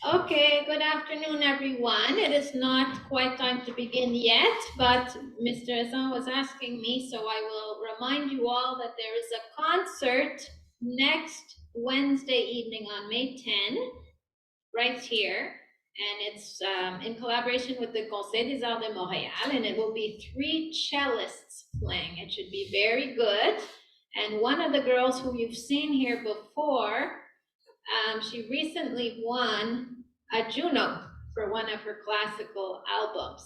Okay, good afternoon, everyone. It is not quite time to begin yet, but Mr. Azan was asking me, so I will remind you all that there is a concert next Wednesday evening on May 10, right here, and it's in collaboration with the Conseil des Arts de Montréal, and it will be 3 cellists playing. It should be very good, and one of the girls who you've seen here before, she recently won a Juno for one of her classical albums.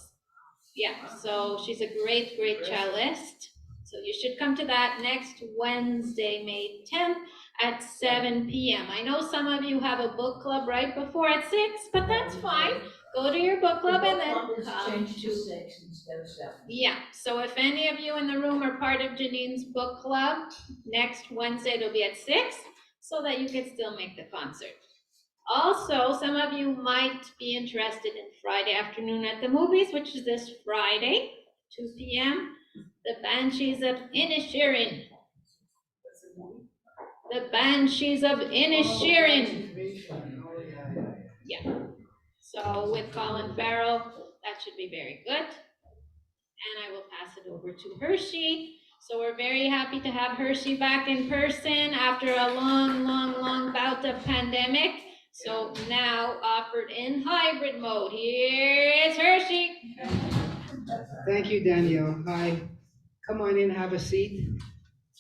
Yeah, so she's a great, great cellist. So you should come to that next Wednesday, May 10th at 7 p.m. I know some of you have a book club right before at 6, but that's fine. Go to your book club and then come to 6 instead of 7. Yeah, so if any of you in the room are part of Janine's book club, next Wednesday it'll be at 6, so that you can still make the concert. Also, some of you might be interested in Friday afternoon at the movies, which is this Friday, 2 p.m. The Banshees of Inisherin. The Banshees of Inisherin. Yeah. So with Colin Farrell, that should be very good. And I will pass it over to Hershey. So we're very happy to have Hershey back in person after a long, long, long bout of pandemic. So now offered in hybrid mode. Here's Hershey. Thank you, Danielle. Hi. Come on in, have a seat.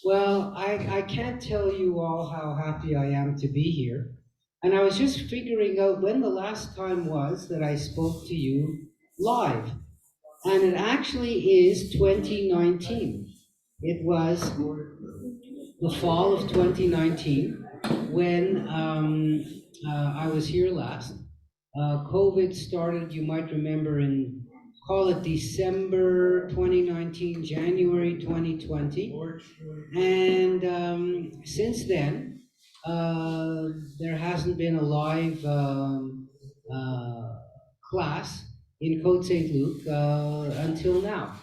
Well, I can't tell you all how happy I am to be here. And I was just figuring out when the last time was that I spoke to you live. And it actually is 2019. It was the fall of 2019 when I was here last. COVID started, you might remember, call it December 2019, January 2020. And since then, there hasn't been a live class in Cote-Saint-Luc until now.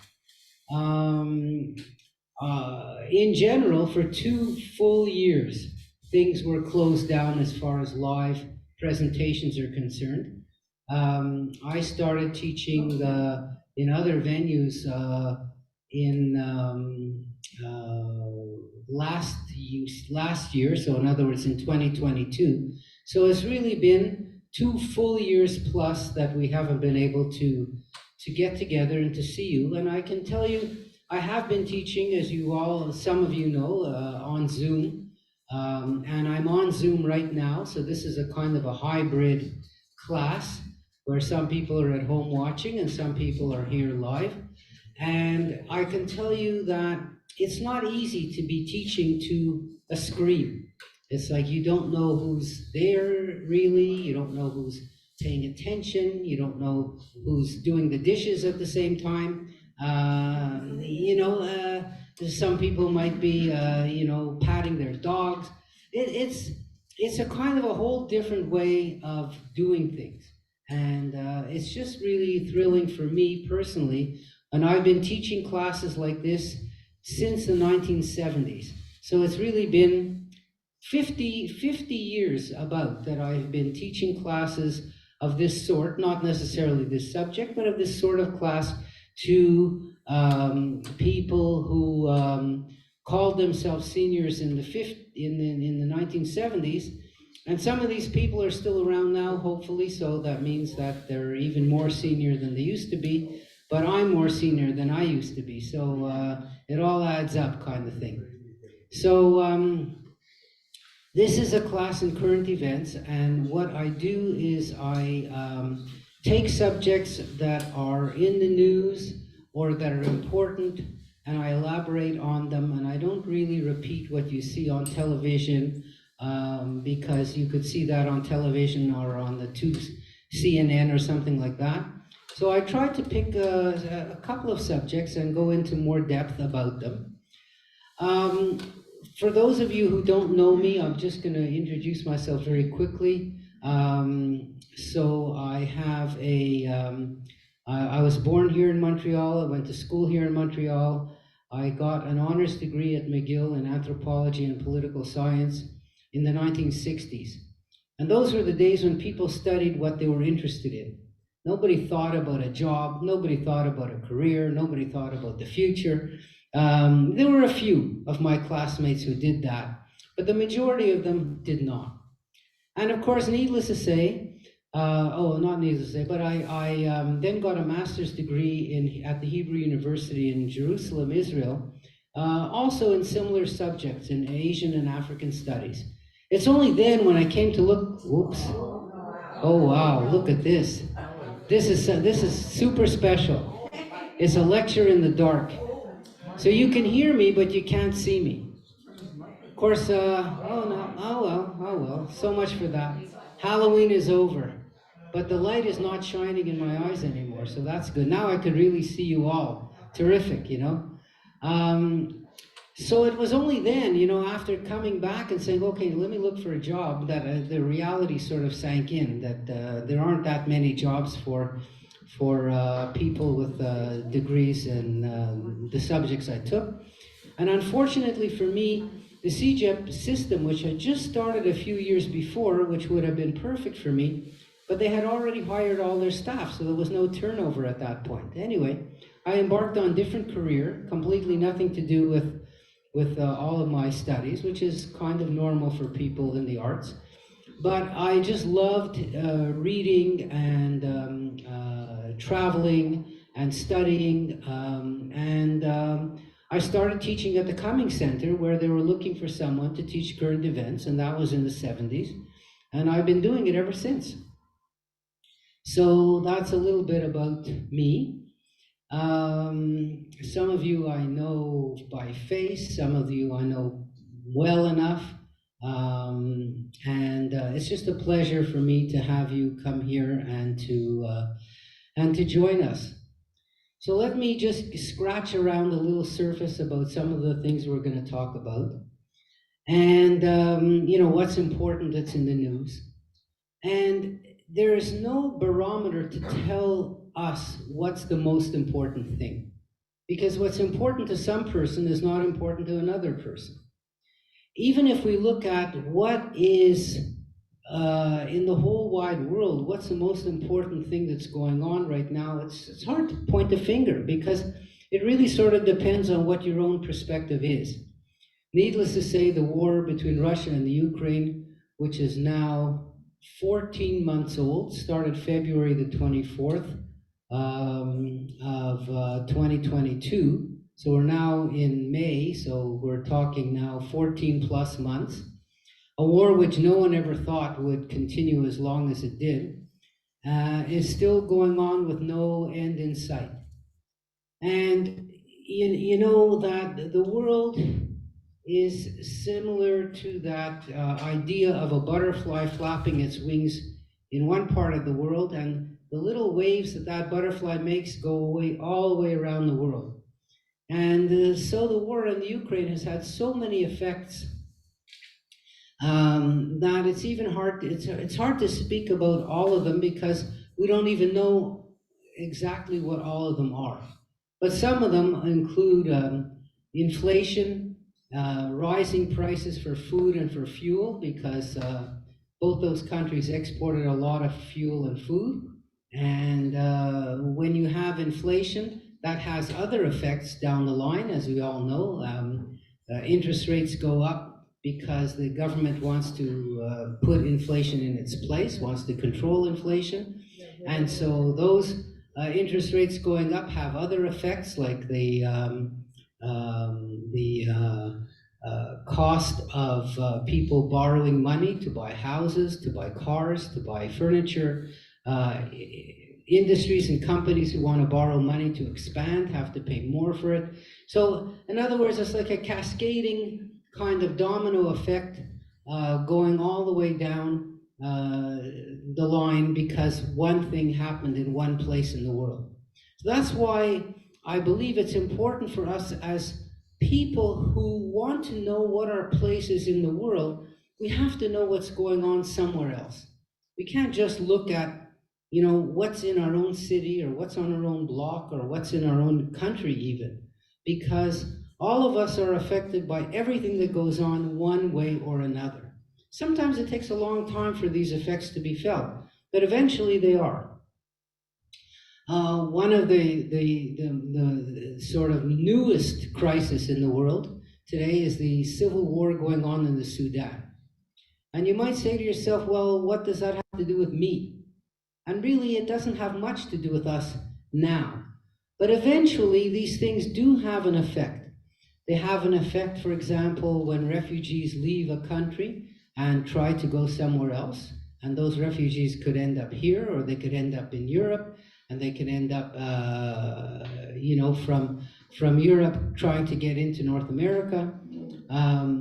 In general, for 2 full years, things were closed down as far as live presentations are concerned. I started teaching in other venues in last year, so in other words in 2022. So it's really been 2 full years plus that we haven't been able to get together and to see you. And I can tell you, I have been teaching, as some of you know, on Zoom. And I'm on Zoom right now, so this is a kind of a hybrid class where some people are at home watching and some people are here live. And I can tell you that it's not easy to be teaching to a screen. It's like you don't know who's there really, you don't know who's paying attention, you don't know who's doing the dishes at the same time. Some people might be, patting their dogs. It's a kind of a whole different way of doing things. And it's just really thrilling for me personally. And I've been teaching classes like this since the 1970s. So it's really been 50 years about that I've been teaching classes of this sort, not necessarily this subject, but of this sort of class to people who called themselves seniors in the 1970s, and some of these people are still around now, hopefully. So that means that they're even more senior than they used to be. But I'm more senior than I used to be, so it all adds up, kind of thing. So this is a class in current events, and what I do is I take subjects that are in the news or that are important, and I elaborate on them, and I don't really repeat what you see on television, because you could see that on television or on the tubes, CNN or something like that. So I try to pick a couple of subjects and go into more depth about them. For those of you who don't know me, I'm just going to introduce myself very quickly. So I have I was born here in Montreal. I went to school here in Montreal. I got an honors degree at McGill in anthropology and political science in the 1960s. And those were the days when people studied what they were interested in. Nobody thought about a job, nobody thought about a career, nobody thought about the future. There were a few of my classmates who did that, but the majority of them did not. And of course, needless to say, not needless to say, but I then got a master's degree at the Hebrew University in Jerusalem, Israel, also in similar subjects in Asian and African studies. It's only then when I came to look, whoops, oh wow, look at this. This is super special. It's a lecture in the dark. So you can hear me, but you can't see me. Of course, oh well, so much for that. Halloween is over, but the light is not shining in my eyes anymore, so that's good. Now I could really see you all. Terrific, you know. So it was only then, you know, after coming back and saying, okay, let me look for a job, that the reality sort of sank in, that there aren't that many jobs for people with degrees in the subjects I took. And unfortunately for me, the CEGEP system, which had just started a few years before, which would have been perfect for me, but they had already hired all their staff, so there was no turnover at that point. Anyway, I embarked on a different career, completely nothing to do with all of my studies, which is kind of normal for people in the arts. But I just loved reading and traveling and studying, I started teaching at the Cumming Center, where they were looking for someone to teach current events, and that was in the 70s. And I've been doing it ever since. So that's a little bit about me. Some of you I know by face, some of you I know well enough. It's just a pleasure for me to have you come here and to join us. So let me just scratch around the little surface about some of the things we're going to talk about. And, you know, what's important that's in the news. And there is no barometer to tell us what's the most important thing. Because what's important to some person is not important to another person. Even if we look at what is in the whole wide world, what's the most important thing that's going on right now, it's hard to point a finger, because it really sort of depends on what your own perspective is. Needless to say, the war between Russia and the Ukraine, which is now 14 months old, started February the 24th of 2022. So we're now in May, so we're talking now 14 plus months. A war which no one ever thought would continue as long as it did, is still going on with no end in sight. And you know that the world is similar to that idea of a butterfly flapping its wings in one part of the world, and the little waves that that butterfly makes go away all the way around the world. And so the war in the Ukraine has had so many effects that it's even hard. It's hard to speak about all of them, because we don't even know exactly what all of them are. But some of them include inflation, rising prices for food and for fuel, because both those countries exported a lot of fuel and food. And when you have inflation, that has other effects down the line, as we all know. Interest rates go up because the government wants to put inflation in its place, wants to control inflation. And so those interest rates going up have other effects, like the cost of people borrowing money to buy houses, to buy cars, to buy furniture. Industries and companies who want to borrow money to expand have to pay more for it. So in other words, it's like a cascading kind of domino effect going all the way down the line, because one thing happened in one place in the world. So that's why I believe it's important for us as people who want to know what our place is in the world. We have to know what's going on somewhere else. We can't just look at, you know, what's in our own city or what's on our own block or what's in our own country even, because all of us are affected by everything that goes on one way or another. Sometimes it takes a long time for these effects to be felt, but eventually they are. One of the sort of newest crisis in the world today is the civil war going on in the Sudan. And you might say to yourself, well, what does that have to do with me? And really, it doesn't have much to do with us now. But eventually, these things do have an effect. They have an effect, for example, when refugees leave a country and try to go somewhere else. And those refugees could end up here, or they could end up in Europe, and they could end up, from Europe trying to get into North America.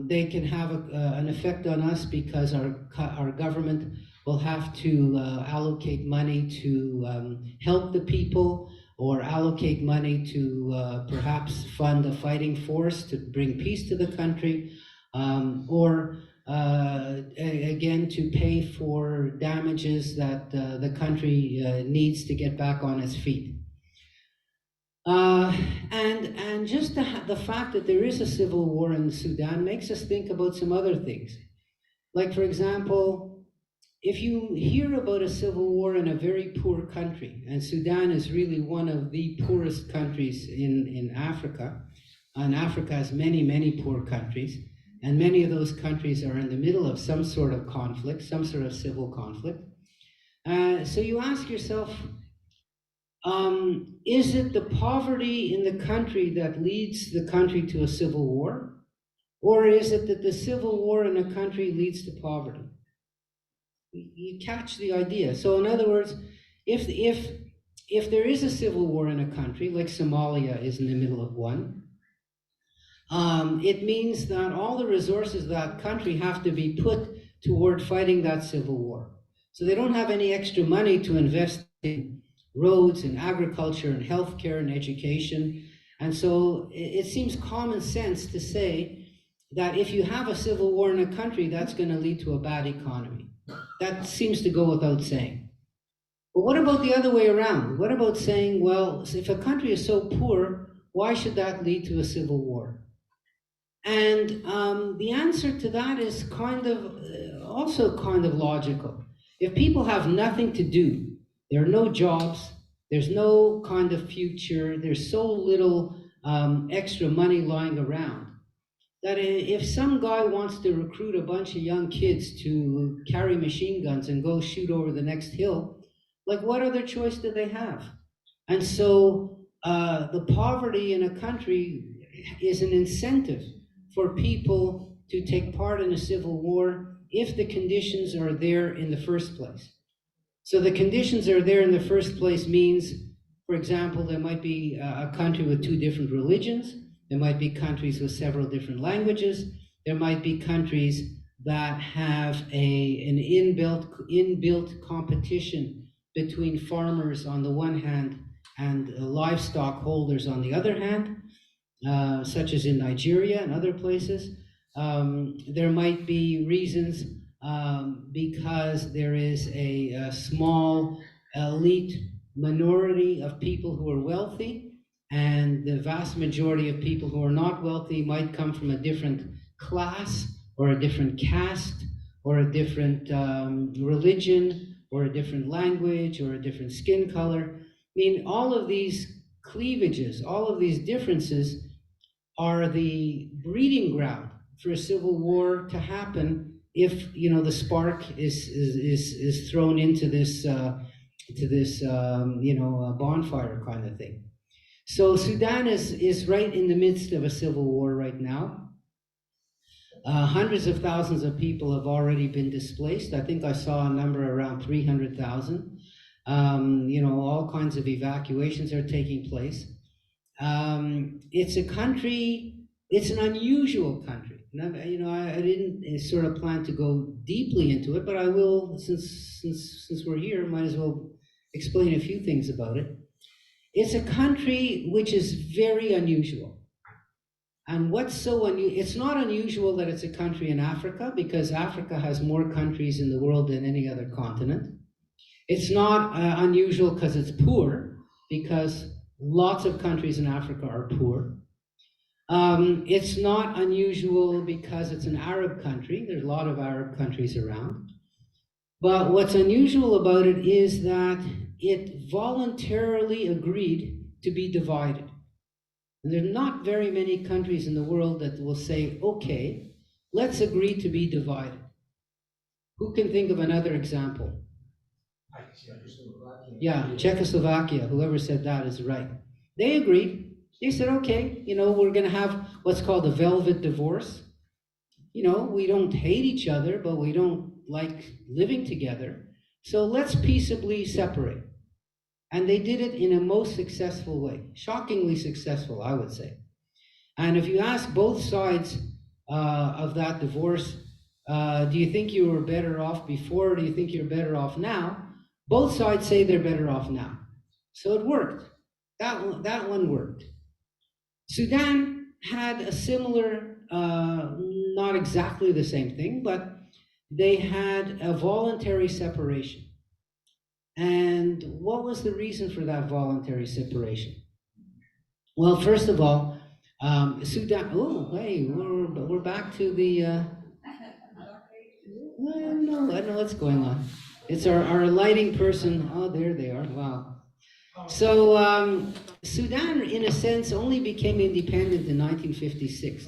They can have an effect on us because our government will have to allocate money to help the people, or allocate money to perhaps fund a fighting force to bring peace to the country, or again to pay for damages that the country needs to get back on its feet. And just the fact that there is a civil war in Sudan makes us think about some other things. Like, for example, if you hear about a civil war in a very poor country, and Sudan is really one of the poorest countries in Africa, and Africa has many, many poor countries, and many of those countries are in the middle of some sort of conflict, some sort of civil conflict. So you ask yourself, is it the poverty in the country that leads the country to a civil war? Or is it that the civil war in a country leads to poverty? You catch the idea. So in other words, if there is a civil war in a country, like Somalia is in the middle of one, it means that all the resources of that country have to be put toward fighting that civil war. So they don't have any extra money to invest in roads and agriculture and healthcare and education. And so it seems common sense to say that if you have a civil war in a country, that's going to lead to a bad economy. That seems to go without saying. But what about the other way around? What about saying, well, if a country is so poor, why should that lead to a civil war? And the answer to that is also kind of logical. If people have nothing to do, there are no jobs, there's no kind of future, there's so little extra money lying around, that if some guy wants to recruit a bunch of young kids to carry machine guns and go shoot over the next hill, like, what other choice do they have? And so the poverty in a country is an incentive for people to take part in a civil war if the conditions are there in the first place. So the conditions are there in the first place means, for example, there might be a country with two different religions. There might be countries with several different languages. There might be countries that have an inbuilt competition between farmers on the one hand and livestock holders on the other hand, such as in Nigeria and other places. There might be reasons because there is a small elite minority of people who are wealthy, and the vast majority of people who are not wealthy might come from a different class or a different caste or a different religion or a different language or a different skin color. I mean, all of these cleavages, all of these differences are the breeding ground for a civil war to happen if, you know, the spark is thrown into this bonfire kind of thing. So Sudan is right in the midst of a civil war right now. Hundreds of thousands of people have already been displaced. I think I saw a number around 300,000. All kinds of evacuations are taking place. It's a country, it's an unusual country. And I didn't sort of plan to go deeply into it, but I will, since we're here, might as well explain a few things about it. It's a country which is very unusual. And what's so unusual, it's not unusual that it's a country in Africa, because Africa has more countries in the world than any other continent. It's not unusual because it's poor, because lots of countries in Africa are poor. It's not unusual because it's an Arab country. There's a lot of Arab countries around. But what's unusual about it is that it voluntarily agreed to be divided. And there are not very many countries in the world that will say, okay, let's agree to be divided. Who can think of another example? Yeah, Czechoslovakia, whoever said that is right. They agreed. They said, okay, we're going to have what's called a velvet divorce. We don't hate each other, but we don't like living together. So let's peaceably separate. And they did it in a most successful way, shockingly successful, I would say. And if you ask both sides of that divorce, do you think you were better off before, or do you think you're better off now? Both sides say they're better off now. So it worked. That one worked. Sudan had a similar, not exactly the same thing, but they had a voluntary separation. And what was the reason for that voluntary separation? Well, first of all, Sudan. Oh, hey, we're back to the. I don't know what's going on. It's our lighting person. Oh, there they are. Wow. So Sudan, in a sense, only became independent in 1956,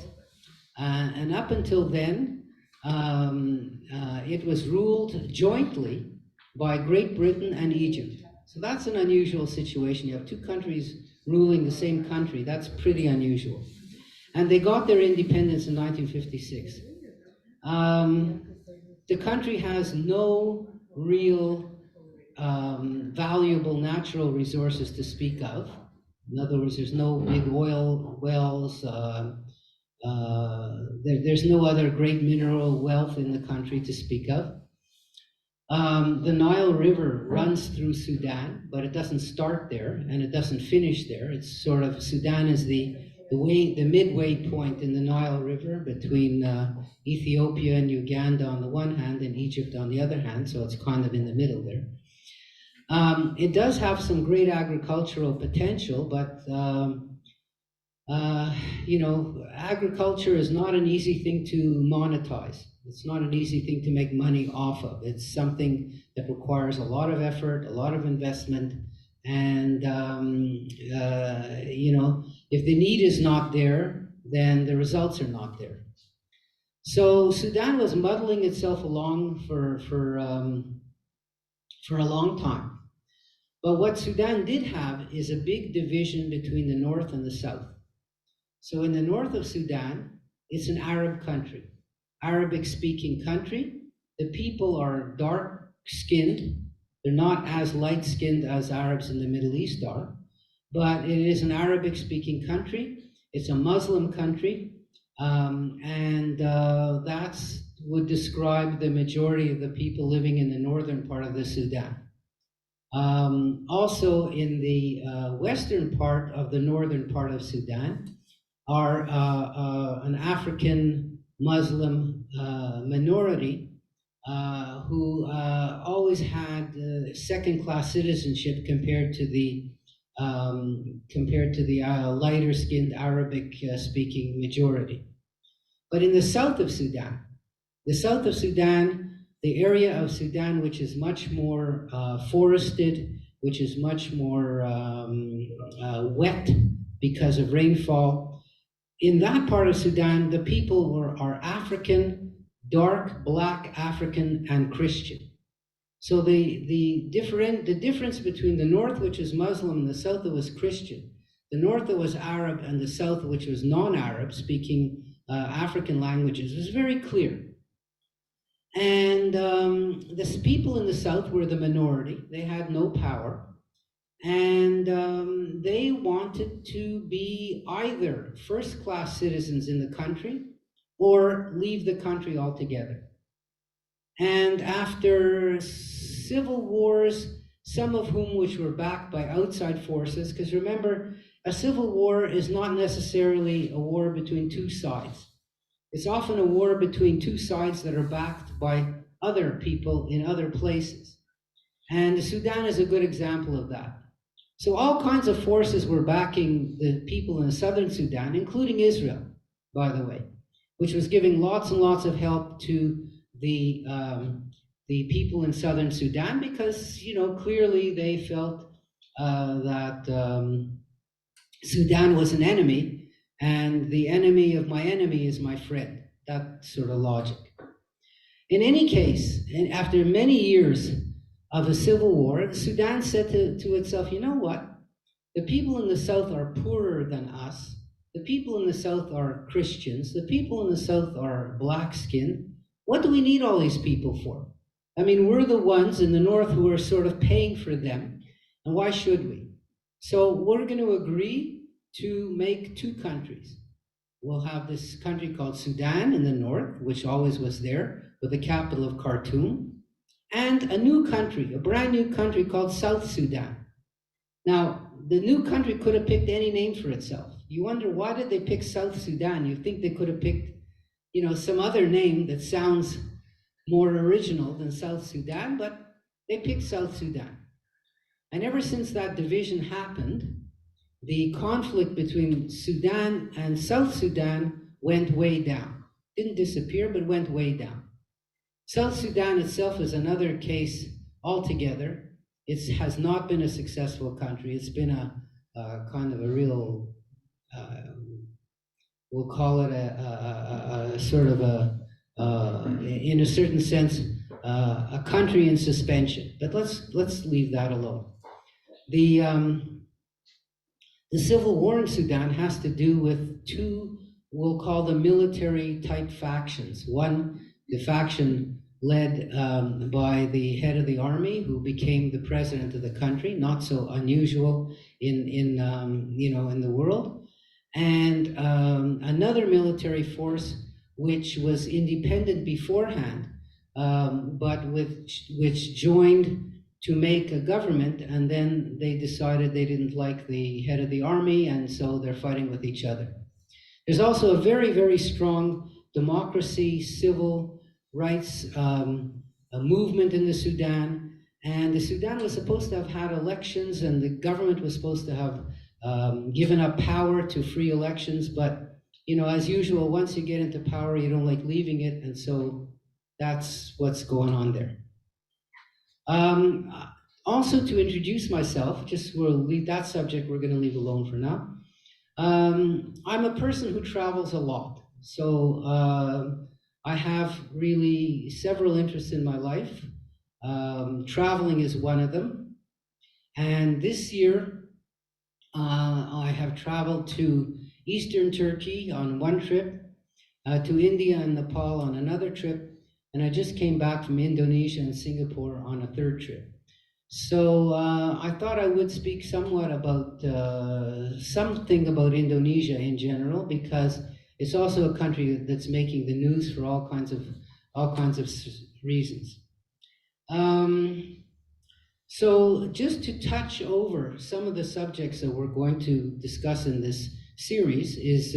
and up until then, it was ruled jointly by Great Britain and Egypt. So that's an unusual situation. You have two countries ruling the same country. That's pretty unusual. And they got their independence in 1956. The country has no real valuable natural resources to speak of. In other words, there's no big oil wells. There's no other great mineral wealth in the country to speak of. The Nile River runs through Sudan, but it doesn't start there and it doesn't finish there. It's sort of, Sudan is the midway point in the Nile River between Ethiopia and Uganda on the one hand and Egypt on the other hand, so it's kind of in the middle there. It does have some great agricultural potential, but agriculture is not an easy thing to monetize. It's not an easy thing to make money off of. It's something that requires a lot of effort, a lot of investment, and if the need is not there, then the results are not there. So Sudan was muddling itself along for a long time. But what Sudan did have is a big division between the north and the south. So in the north of Sudan, it's an Arab country, Arabic-speaking country. The people are dark-skinned. They're not as light-skinned as Arabs in the Middle East are, but it is an Arabic-speaking country. It's a Muslim country, and that would describe the majority of the people living in the northern part of the Sudan. Also in the western part of the northern part of Sudan are an African Muslim minority who always had second-class citizenship compared to the lighter-skinned Arabic-speaking majority. But in the south of Sudan, the area of Sudan which is much more forested, which is much more wet because of rainfall, in that part of Sudan, the people are African, dark, black, African, and Christian. So the difference between the north, which is Muslim, and the south that was Christian, the north that was Arab, and the south which was non-Arab, speaking African languages, was very clear. And the people in the south were the minority. They had no power. And they wanted to be either first-class citizens in the country or leave the country altogether. And after civil wars, some of whom which were backed by outside forces, because remember, a civil war is not necessarily a war between two sides. It's often a war between two sides that are backed by other people in other places. And the Sudan is a good example of that. So all kinds of forces were backing the people in southern Sudan, including Israel, by the way, which was giving lots and lots of help to the people in southern Sudan because, clearly they felt that Sudan was an enemy, and the enemy of my enemy is my friend. That sort of logic. In any case, and after many years of a civil war, Sudan said to itself, you know what? The people in the south are poorer than us. The people in the south are Christians. The people in the south are black-skinned. What do we need all these people for? I mean, we're the ones in the north who are sort of paying for them, and why should we? So we're going to agree to make two countries. We'll have this country called Sudan in the north, which always was there, with the capital of Khartoum, and a new country, a brand new country called South Sudan. Now, the new country could have picked any name for itself. You wonder, why did they pick South Sudan? You think they could have picked, some other name that sounds more original than South Sudan, but they picked South Sudan. And ever since that division happened, the conflict between Sudan and South Sudan went way down. Didn't disappear, but went way down. South Sudan itself is another case altogether. It has not been a successful country. It's been a kind of a real, we'll call it a sort of in a certain sense, a country in suspension. But let's leave that alone. The civil war in Sudan has to do with two, we'll call them military type factions. One, the faction led by the head of the army, who became the president of the country, not so unusual in the world, and another military force which was independent beforehand, but which joined to make a government, and then they decided they didn't like the head of the army, and so they're fighting with each other. There's also a very, very strong democracy, civil rights a movement in the Sudan, and the Sudan was supposed to have had elections, and the government was supposed to have given up power to free elections, but as usual, once you get into power, you don't like leaving it, and so that's what's going on there. Also, to introduce myself, we'll leave that subject, we're going to leave alone for now. I'm a person who travels a lot, so I have really several interests in my life. Traveling is one of them, and this year I have traveled to Eastern Turkey on one trip, to India and Nepal on another trip, and I just came back from Indonesia and Singapore on a third trip. So I thought I would speak somewhat about something about Indonesia in general, because it's also a country that's making the news for all kinds of reasons. So just to touch over some of the subjects that we're going to discuss in this series is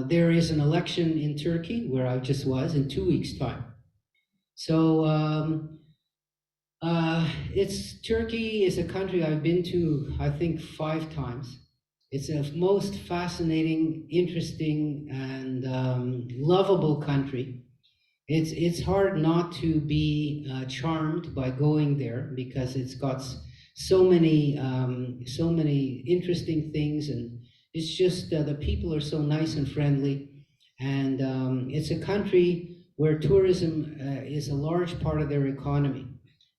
there is an election in Turkey, where I just was, in 2 weeks' time. So Turkey is a country I've been to, I think, 5 times. It's a most fascinating, interesting, and lovable country. It's hard not to be charmed by going there, because it's got so many interesting things, and it's just the people are so nice and friendly, and it's a country where tourism is a large part of their economy,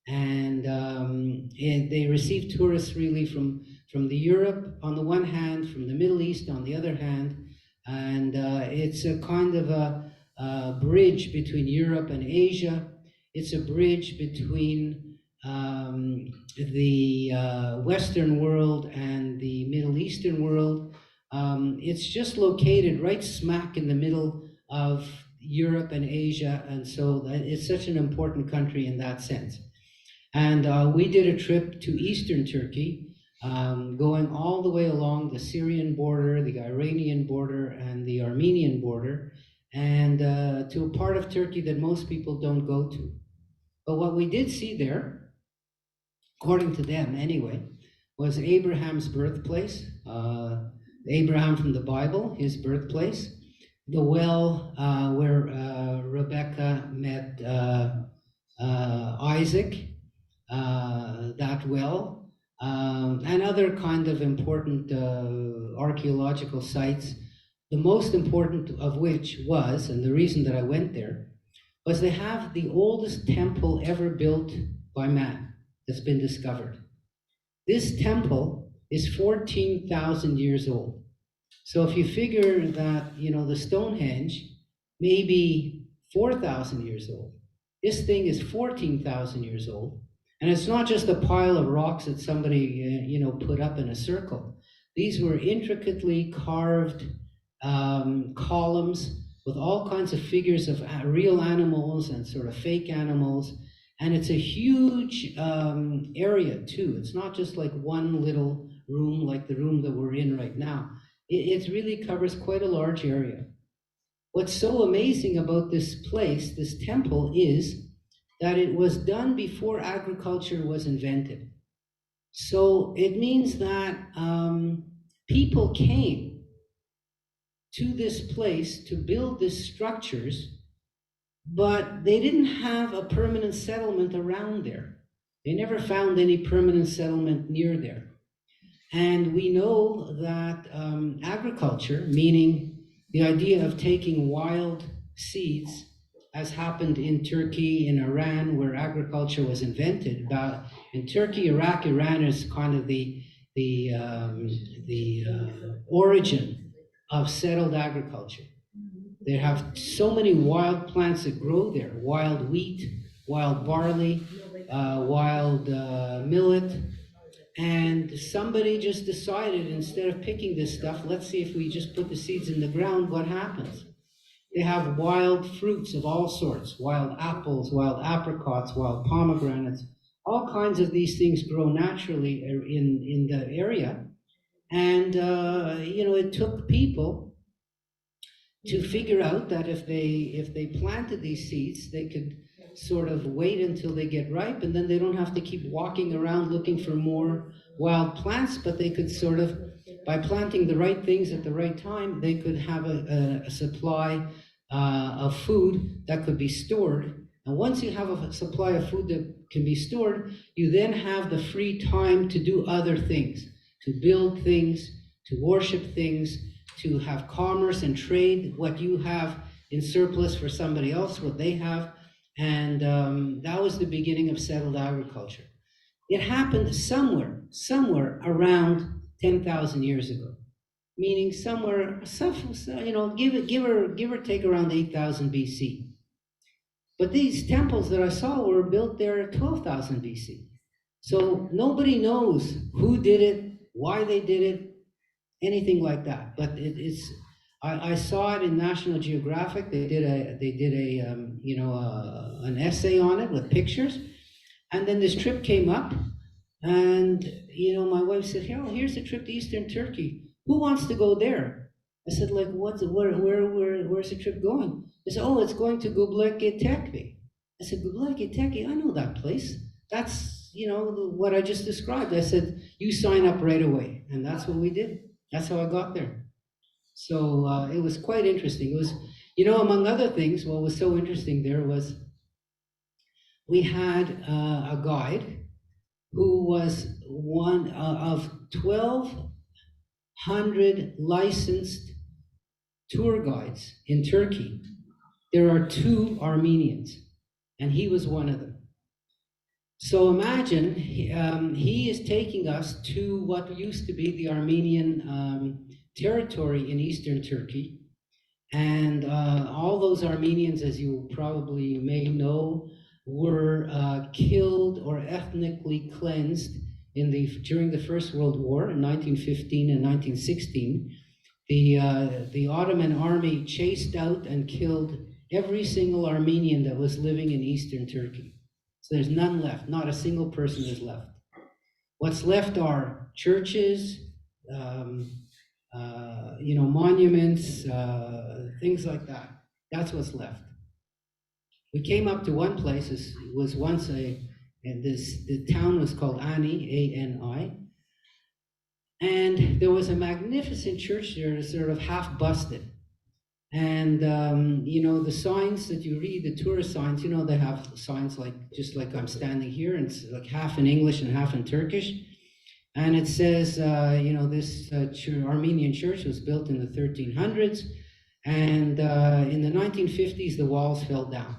and they receive tourists really from the Europe on the one hand, from the Middle East on the other hand, and it's a kind of a bridge between Europe and Asia. It's a bridge between the Western world and the Middle Eastern world. It's just located right smack in the middle of Europe and Asia, and so it's such an important country in that sense. And we did a trip to eastern Turkey, going all the way along the Syrian border, the Iranian border, and the Armenian border, and to a part of Turkey that most people don't go to. But what we did see there, according to them anyway, was Abraham's birthplace, Abraham from the Bible, his birthplace, the well where Rebecca met Isaac, that well, and other kind of important archaeological sites, the most important of which was, and the reason that I went there, was they have the oldest temple ever built by man that's been discovered. This temple is 14,000 years old. So if you figure that, the Stonehenge may be 4,000 years old, this thing is 14,000 years old. And it's not just a pile of rocks that somebody, put up in a circle. These were intricately carved columns with all kinds of figures of real animals and sort of fake animals. And it's a huge area too. It's not just like one little room like the room that we're in right now. It really covers quite a large area. What's so amazing about this place, this temple, is that it was done before agriculture was invented. So it means that people came to this place to build these structures, but they didn't have a permanent settlement around there. They never found any permanent settlement near there. And we know that agriculture, meaning the idea of taking wild seeds, as happened in Turkey, in Iran, where agriculture was invented. But in Turkey, Iraq, Iran is kind of the origin of settled agriculture. They have so many wild plants that grow there: wild wheat, wild barley, wild millet. And somebody just decided, instead of picking this stuff, let's see if we just put the seeds in the ground, what happens? They have wild fruits of all sorts: wild apples, wild apricots, wild pomegranates. All kinds of these things grow naturally in the area. And, it took people to figure out that if they planted these seeds, they could sort of wait until they get ripe, and then they don't have to keep walking around looking for more wild plants, but they could sort of, by planting the right things at the right time, they could have a supply of food that could be stored. And once you have a supply of food that can be stored, you then have the free time to do other things, to build things, to worship things, to have commerce and trade what you have in surplus for somebody else, what they have. And that was the beginning of settled agriculture. It happened somewhere around 10,000 years ago, meaning somewhere, give or take around 8,000 BC. But these temples that I saw were built there at 12,000 BC. So nobody knows who did it, why they did it, anything like that. But I saw it in National Geographic. They did an essay on it with pictures, and then this trip came up, and my wife said, here's a trip to Eastern Turkey. Who wants to go there? I said, like, where's the trip going? They said, it's going to Göbekli Tepe. I said, Göbekli Tepe, I know that place. That's what I just described. I said, you sign up right away, and that's what we did. That's how I got there. So it was quite interesting. It was, among other things, what was so interesting there was we had a guide who was one of 1,200 licensed tour guides in Turkey. There are 2 Armenians, and he was one of them. So imagine he is taking us to what used to be the Armenian territory in eastern Turkey, and all those Armenians, as you probably may know, were killed or ethnically cleansed during the First World War in 1915 and 1916. The Ottoman army chased out and killed every single Armenian that was living in eastern Turkey. So there's none left. Not a single person is left. What's left are churches, monuments, things like that. That's what's left. We came up to one place. It was once the town was called Ani, A-N-I, and there was a magnificent church there, sort of half busted. And the signs that you read, the tourist signs, they have signs just like I'm standing here, and it's like half in English and half in Turkish. And it says, this Armenian church was built in the 1300s, and in the 1950s, the walls fell down.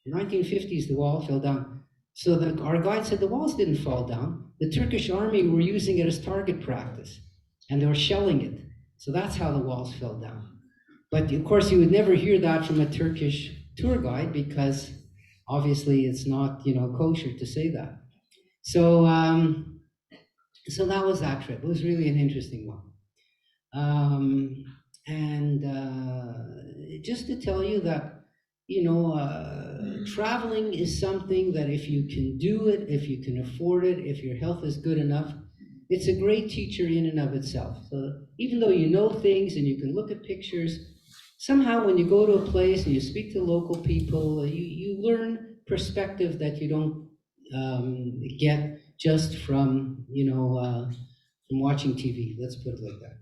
In the 1950s, the wall fell down. So our guide said the walls didn't fall down. The Turkish army were using it as target practice, and they were shelling it. So that's how the walls fell down. But of course, you would never hear that from a Turkish tour guide, because obviously it's not, kosher to say that. So, so that was that trip. It was really an interesting one. Just to tell you that, traveling is something that if you can do it, if you can afford it, if your health is good enough, it's a great teacher in and of itself. So even though you know things and you can look at pictures, somehow when you go to a place and you speak to local people, you learn perspective that you don't get just from watching TV. Let's put it like that.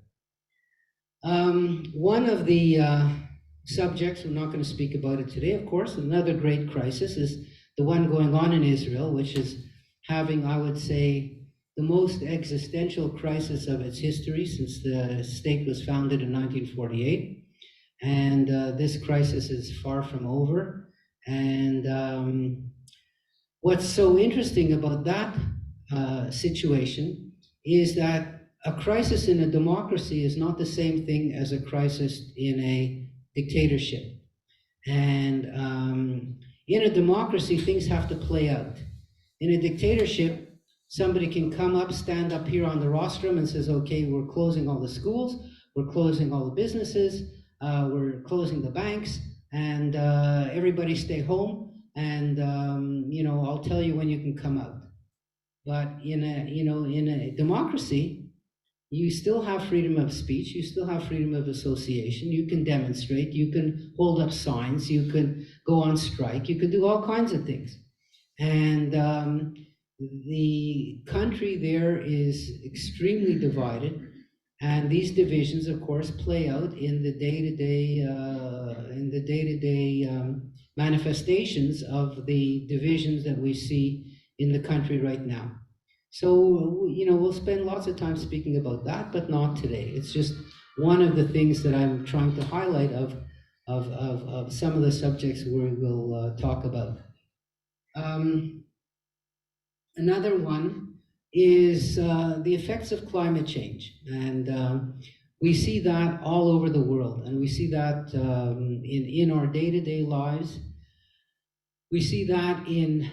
One of the subjects, we're not going to speak about it today, of course. Another great crisis is the one going on in Israel, which is having, I would say, the most existential crisis of its history since the state was founded in 1948. And this crisis is far from over. And what's so interesting about that situation is that a crisis in a democracy is not the same thing as a crisis in a dictatorship. And in a democracy, things have to play out. In a dictatorship, somebody can come up, stand up here on the rostrum and says, okay, we're closing all the schools, we're closing all the businesses, we're closing the banks, and everybody stay home, and I'll tell you when you can come out. But in a democracy, you still have freedom of speech, you still have freedom of association, you can demonstrate, you can hold up signs, you can go on strike, you can do all kinds of things. And the country there is extremely divided, and these divisions, of course, play out in the day-to-day manifestations of the divisions that we see in the country right now. So, we'll spend lots of time speaking about that, but not today. It's just one of the things that I'm trying to highlight of some of the subjects we will talk about. Another one is the effects of climate change. And we see that all over the world. And we see that in our day-to-day lives. We see that in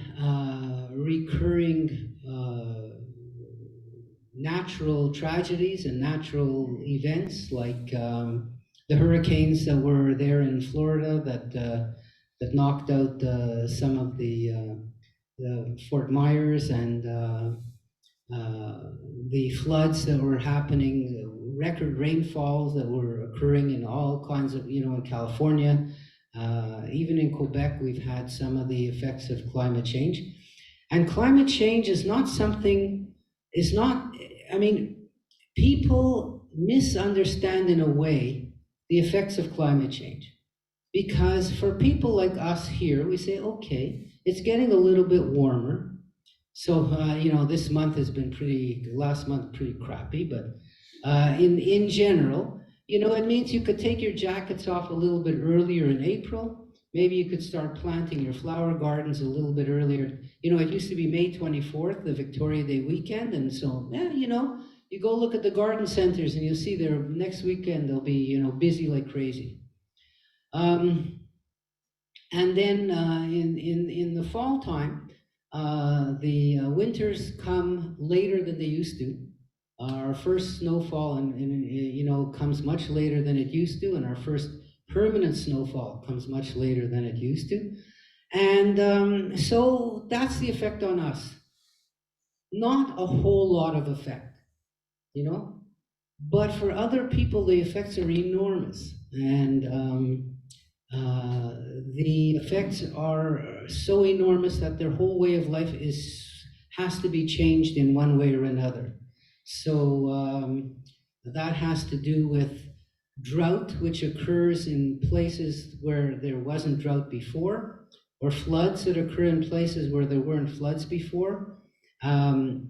recurring natural tragedies and natural events, like the hurricanes that were there in Florida that knocked out some of the Fort Myers, and the floods that were happening, record rainfalls that were occurring in all kinds of, in California. Even in Quebec, we've had some of the effects of climate change. And climate change is not something, people misunderstand in a way the effects of climate change. Because for people like us here, we say, okay, it's getting a little bit warmer. So, this month has been last month pretty crappy, but in general, it means you could take your jackets off a little bit earlier in April. Maybe you could start planting your flower gardens a little bit earlier. It used to be May 24th, the Victoria Day weekend, and so, you go look at the garden centers and you'll see there next weekend they'll be, busy like crazy. And then in the fall time, the winters come later than they used to. Our first snowfall comes much later than it used to, and our first permanent snowfall comes much later than it used to. And so that's the effect on us. Not a whole lot of effect, you know? But for other people, the effects are enormous. And uh, the effects are so enormous that their whole way of life has to be changed in one way or another. So that has to do with drought, which occurs in places where there wasn't drought before, or floods that occur in places where there weren't floods before, and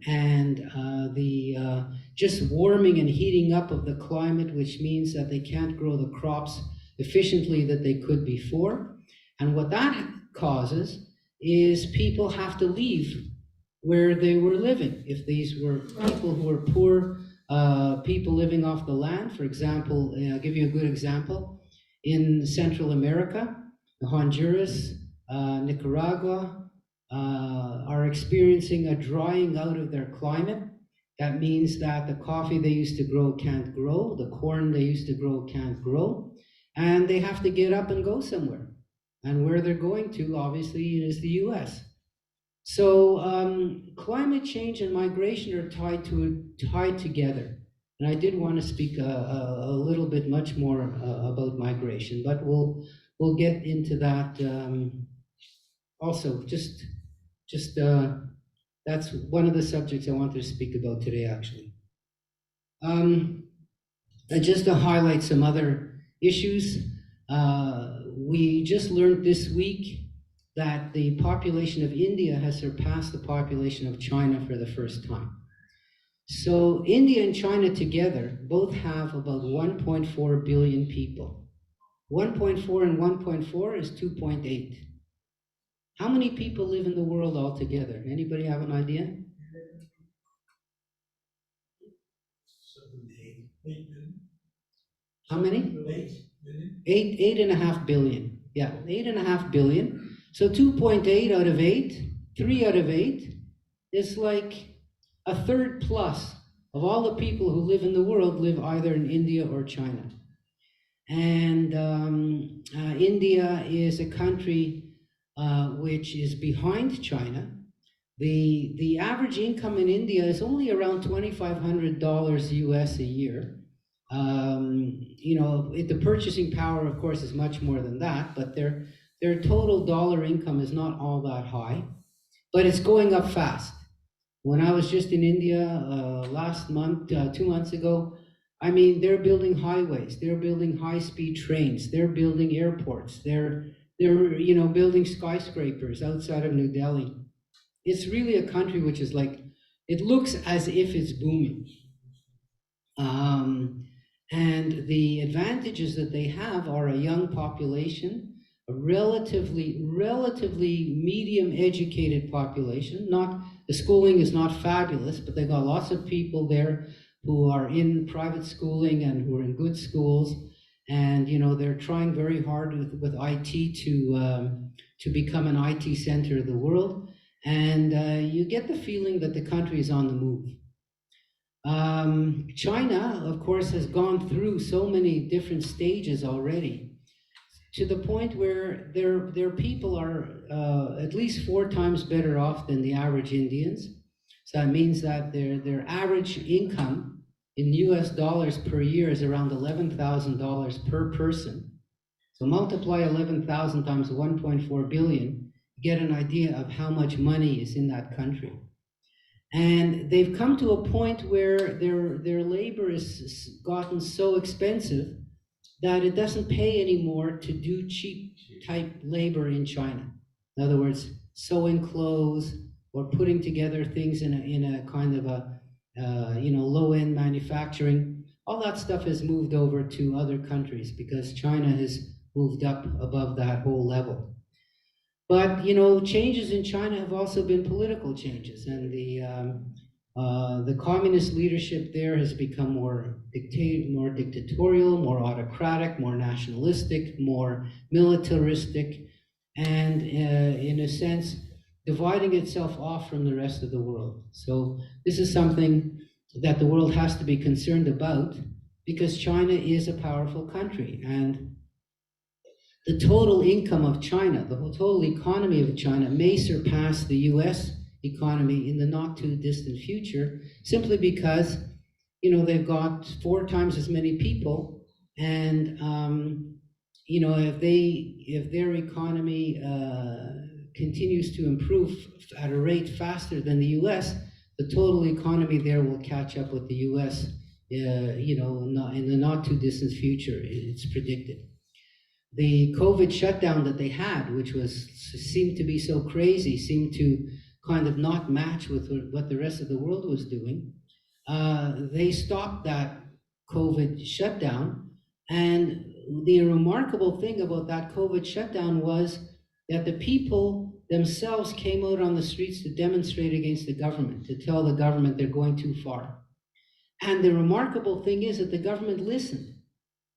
the just warming and heating up of the climate, which means that they can't grow the crops efficiently that they could before. And what that causes is people have to leave where they were living. If these were people who were poor, people living off the land, for example, I'll give you a good example. In Central America, Honduras, Nicaragua, are experiencing a drying out of their climate. That means that the coffee they used to grow can't grow, the corn they used to grow can't grow, and they have to get up and go somewhere. And where they're going to, obviously, is the US. So climate change and migration are tied together. And I did want to speak a little bit much more about migration, but we'll get into that also. Just that's one of the subjects I wanted to speak about today, actually. And just to highlight some other issues, we just learned this week that the population of India has surpassed the population of China for the first time. So India and China together both have about 1.4 billion people. 1.4 and 1.4 is 2.8. How many people live in the world altogether? Anybody have an idea? 8 billion. How many? 8 billion. 8.5 billion. Yeah, 8.5 billion. So 2.8 out of 8, 3 out of 8 is like a third plus of all the people who live in the world live either in India or China. And India is a country which is behind China. The average income in India is only around $2,500 US a year. You know, the purchasing power, of course, is much more than that, but their total dollar income is not all that high, but it's going up fast. When I was just in India last month, 2 months ago, I mean, they're building highways, they're building high-speed trains, they're building airports, they're building skyscrapers outside of New Delhi. It's really a country which is like, it looks as if it's booming. And the advantages that they have are a young population, a relatively medium educated population. The schooling is not fabulous, but they've got lots of people there who are in private schooling and who are in good schools. And they're trying very hard with IT to become an IT center of the world. And you get the feeling that the country is on the move. China, of course, has gone through so many different stages already, to the point where their people are at least 4 times better off than the average Indians. So that means that their average income in US dollars per year is around $11,000 per person. So multiply 11,000 times 1.4 billion, get an idea of how much money is in that country. And they've come to a point where their labor has gotten so expensive that it doesn't pay anymore to do cheap type labor in China. In other words, sewing clothes or putting together things in a kind of a low-end manufacturing. All that stuff has moved over to other countries because China has moved up above that whole level. But changes in China have also been political changes, and the communist leadership there has become more dictatorial, more autocratic, more nationalistic, more militaristic, and in a sense, dividing itself off from the rest of the world. So this is something that the world has to be concerned about, because China is a powerful country, and the total income of China, the whole total economy of China may surpass the US economy in the not too distant future, simply because, they've got 4 times as many people, and if their economy continues to improve at a rate faster than the US, the total economy there will catch up with the US, in the not too distant future, it's predicted. The COVID shutdown that they had, which seemed to be so crazy, seemed to kind of not match with what the rest of the world was doing. They stopped that COVID shutdown, and the remarkable thing about that COVID shutdown was that the people themselves came out on the streets to demonstrate against the government, to tell the government they're going too far. And the remarkable thing is that the government listened.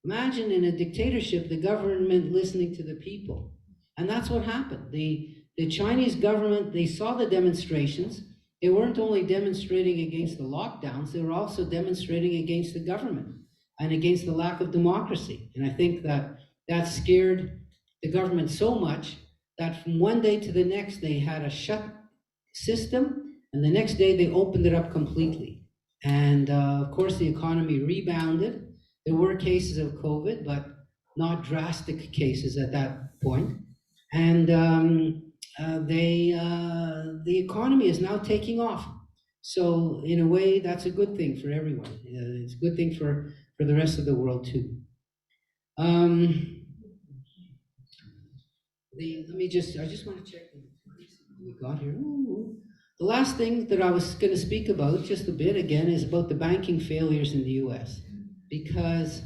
Imagine in a dictatorship, the government listening to the people. And that's what happened. The Chinese government, they saw the demonstrations. They weren't only demonstrating against the lockdowns, they were also demonstrating against the government and against the lack of democracy. And I think that scared the government so much that from one day to the next, they had a shut system, and the next day they opened it up completely. And of course, the economy rebounded. There were cases of COVID, but not drastic cases at that point. And the economy is now taking off. So in a way, that's a good thing for everyone. It's a good thing for the rest of the world too. I just want to check what we got here. Ooh. The last thing that I was going to speak about just a bit again is about the banking failures in the US. Because,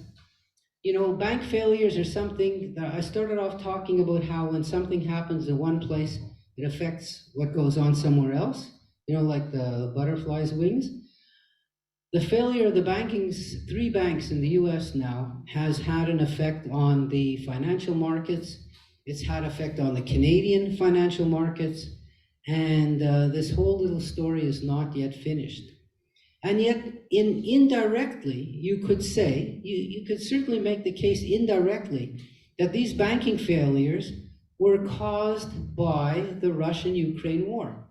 bank failures are something that I started off talking about, how when something happens in one place, it affects what goes on somewhere else, like the butterfly's wings. The failure of the 3 banks in the US now has had an effect on the financial markets. It's had effect on the Canadian financial markets. And this whole little story is not yet finished. And yet, indirectly, you could say, you could certainly make the case indirectly, that these banking failures were caused by the Russian-Ukraine war.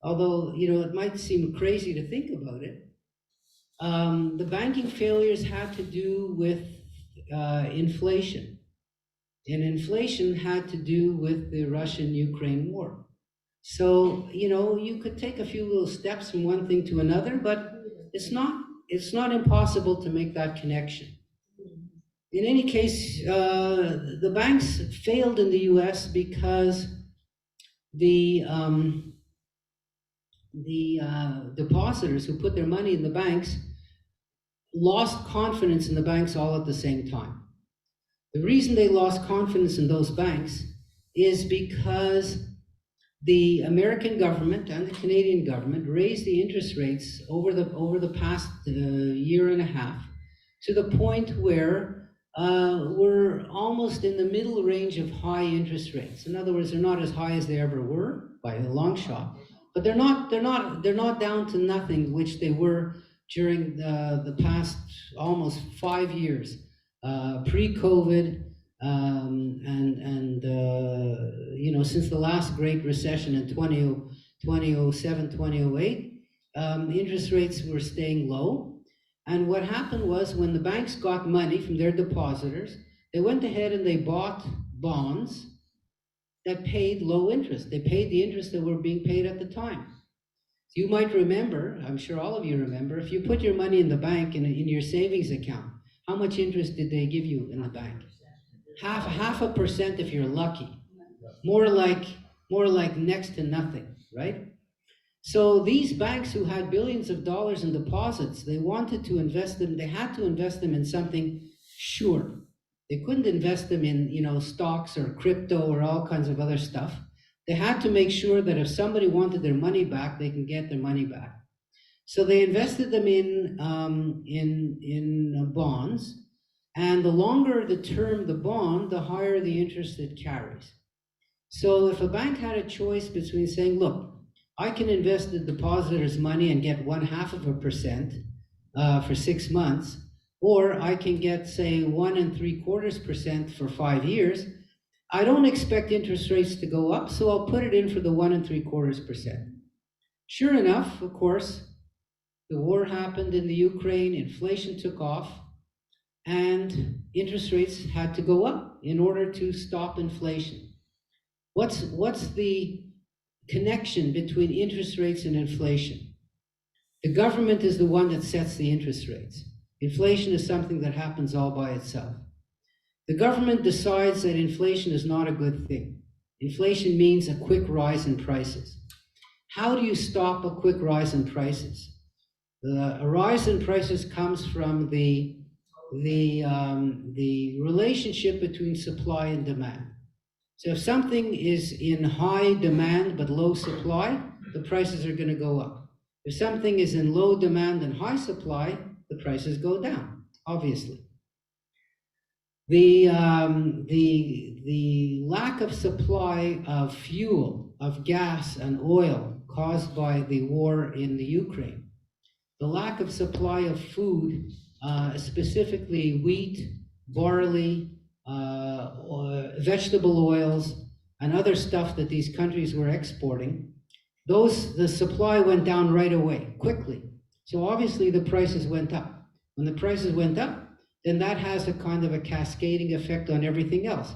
Although, it might seem crazy to think about it. The banking failures had to do with inflation. And inflation had to do with the Russian-Ukraine war. So, you could take a few little steps from one thing to another, but it's not impossible to make that connection. In any case, the banks failed in the US because the depositors who put their money in the banks lost confidence in the banks all at the same time. The reason they lost confidence in those banks is because the American government and the Canadian government raised the interest rates over the past year and a half to the point where we're almost in the middle range of high interest rates. In other words, they're not as high as they ever were by a long shot, but they're not down to nothing, which they were during the past almost 5 years, pre-COVID. Since the last Great Recession in 2007, 2008, interest rates were staying low. And what happened was, when the banks got money from their depositors, they went ahead and they bought bonds that paid low interest. They paid the interest that were being paid at the time. You might remember, I'm sure all of you remember, if you put your money in the bank in your savings account, how much interest did they give you in the bank? Half a percent if you're lucky. More like next to nothing, right? So these banks who had billions of dollars in deposits, they wanted to invest them, they had to invest them in something sure. They couldn't invest them in, stocks or crypto or all kinds of other stuff. They had to make sure that if somebody wanted their money back, they can get their money back. So they invested them in bonds, and the longer the term the bond, the higher the interest it carries. So if a bank had a choice between saying, look, I can invest the depositor's money and get 0.5% for 6 months, or I can get, say, 1 3/4% for 5 years, I don't expect interest rates to go up, so I'll put it in for the 1.75%. Sure enough, of course, the war happened in the Ukraine, inflation took off, and interest rates had to go up in order to stop inflation. What's the connection between interest rates and inflation? The government is the one that sets the interest rates. Inflation is something that happens all by itself. The government decides that inflation is not a good thing. Inflation means a quick rise in prices. How do you stop a quick rise in prices? A rise in prices comes from the relationship between supply and demand. So if something is in high demand but low supply, the prices are going to go up. If something is in low demand and high supply, the prices go down, obviously. The lack of supply of fuel, of gas and oil caused by the war in the Ukraine, the lack of supply of food, specifically wheat, barley, vegetable oils, and other stuff that these countries were exporting, the supply went down right away, quickly. So obviously the prices went up. When the prices went up, then that has a kind of a cascading effect on everything else.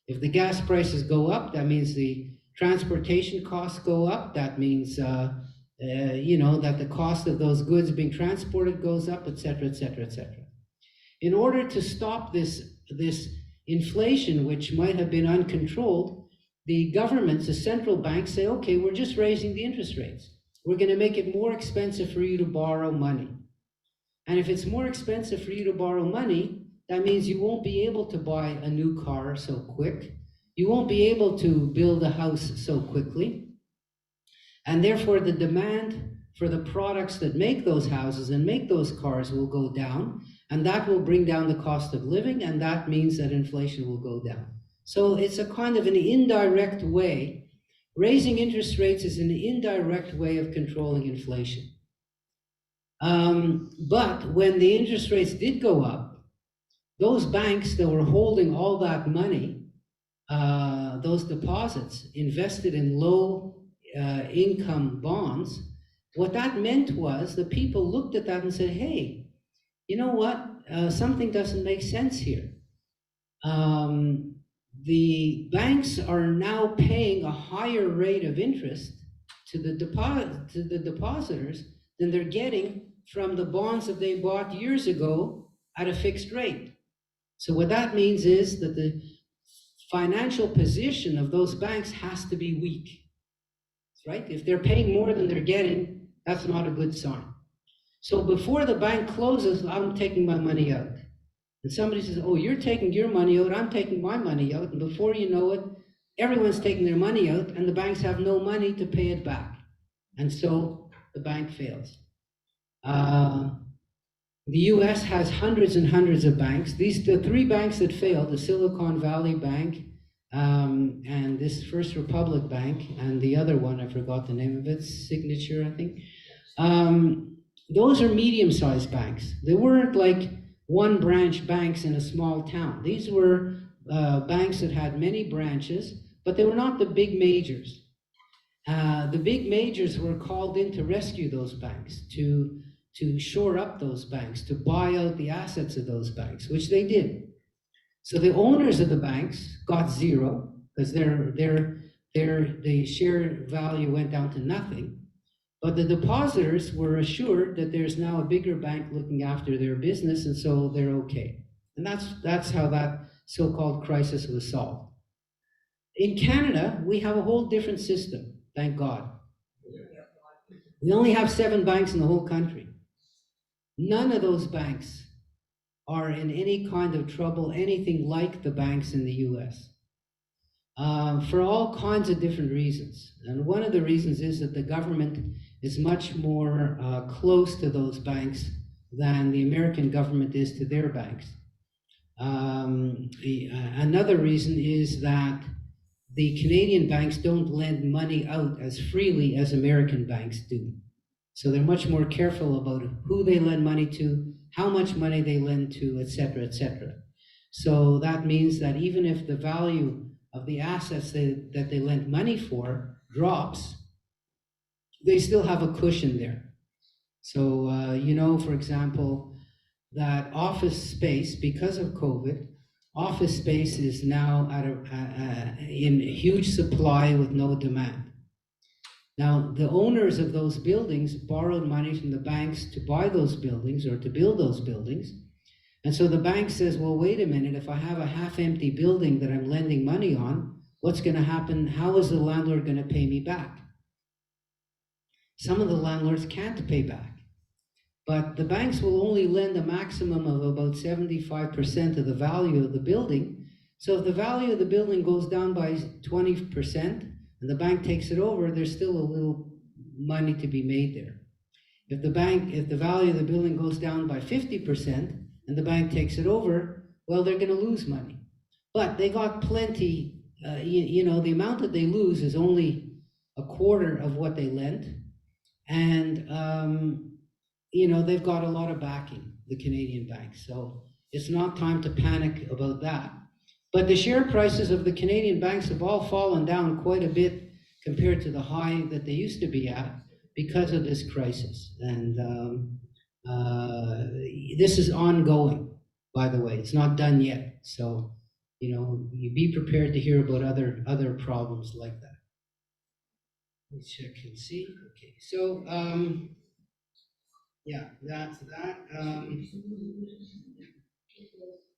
If the gas prices go up, that means the transportation costs go up. That means, that the cost of those goods being transported goes up, et cetera, et cetera, et cetera. In order to stop this inflation, which might have been uncontrolled, the governments, the central banks say, okay, we're just raising the interest rates. We're going to make it more expensive for you to borrow money. And if it's more expensive for you to borrow money, that means you won't be able to buy a new car so quick. You won't be able to build a house so quickly. And therefore, the demand for the products that make those houses and make those cars will go down. And that will bring down the cost of living. And that means that inflation will go down. So it's a kind of an indirect way. Raising interest rates is an indirect way of controlling inflation. But when the interest rates did go up, those banks that were holding all that money, those deposits invested in low income bonds, what that meant was the people looked at that and said, hey, you know what? Something doesn't make sense here. The banks are now paying a higher rate of interest to the depositors than they're getting from the bonds that they bought years ago at a fixed rate. So what that means is that the financial position of those banks has to be weak, right? If they're paying more than they're getting, that's not a good sign. So before the bank closes, I'm taking my money out. And somebody says, oh, you're taking your money out, I'm taking my money out. And before you know it, everyone's taking their money out and the banks have no money to pay it back. And so the bank fails. The US has hundreds and hundreds of banks. The three banks that failed, the Silicon Valley Bank, and this First Republic Bank, and the other one, I forgot the name of it, Signature, I think. Those are medium-sized banks. They weren't like one-branch banks in a small town. These were banks that had many branches, but they were not the big majors. The big majors were called in to rescue those banks, to shore up those banks, to buy out the assets of those banks, which they did. So the owners of the banks got zero because their share value went down to nothing. But the depositors were assured that there's now a bigger bank looking after their business, and so they're okay. And that's how that so-called crisis was solved. In Canada, we have a whole different system, thank God. We only have 7 banks in the whole country. None of those banks are in any kind of trouble, anything like the banks in the US, for all kinds of different reasons. And one of the reasons is that the government is much more close to those banks than the American government is to their banks. Another reason is that the Canadian banks don't lend money out as freely as American banks do. So they're much more careful about who they lend money to, how much money they lend to, et cetera, et cetera. So that means that even if the value of the assets that they lent money for drops, they still have a cushion there. So, for example, that office space, because of COVID, office space is now in huge supply with no demand. Now, the owners of those buildings borrowed money from the banks to buy those buildings or to build those buildings. And so the bank says, well, wait a minute, if I have a half-empty building that I'm lending money on, what's going to happen? How is the landlord going to pay me back? Some of the landlords can't pay back, but the banks will only lend a maximum of about 75% of the value of the building. So if the value of the building goes down by 20%, and the bank takes it over, there's still a little money to be made there. If the value of the building goes down by 50% and the bank takes it over, well, they're going to lose money. But they got plenty, the amount that they lose is only a quarter of what they lent. And, they've got a lot of backing, the Canadian banks. So it's not time to panic about that. But the share prices of the Canadian banks have all fallen down quite a bit compared to the high that they used to be at because of this crisis. And this is ongoing, by the way. It's not done yet. So, you be prepared to hear about other problems like that. Let's check and see. Okay, so that's that.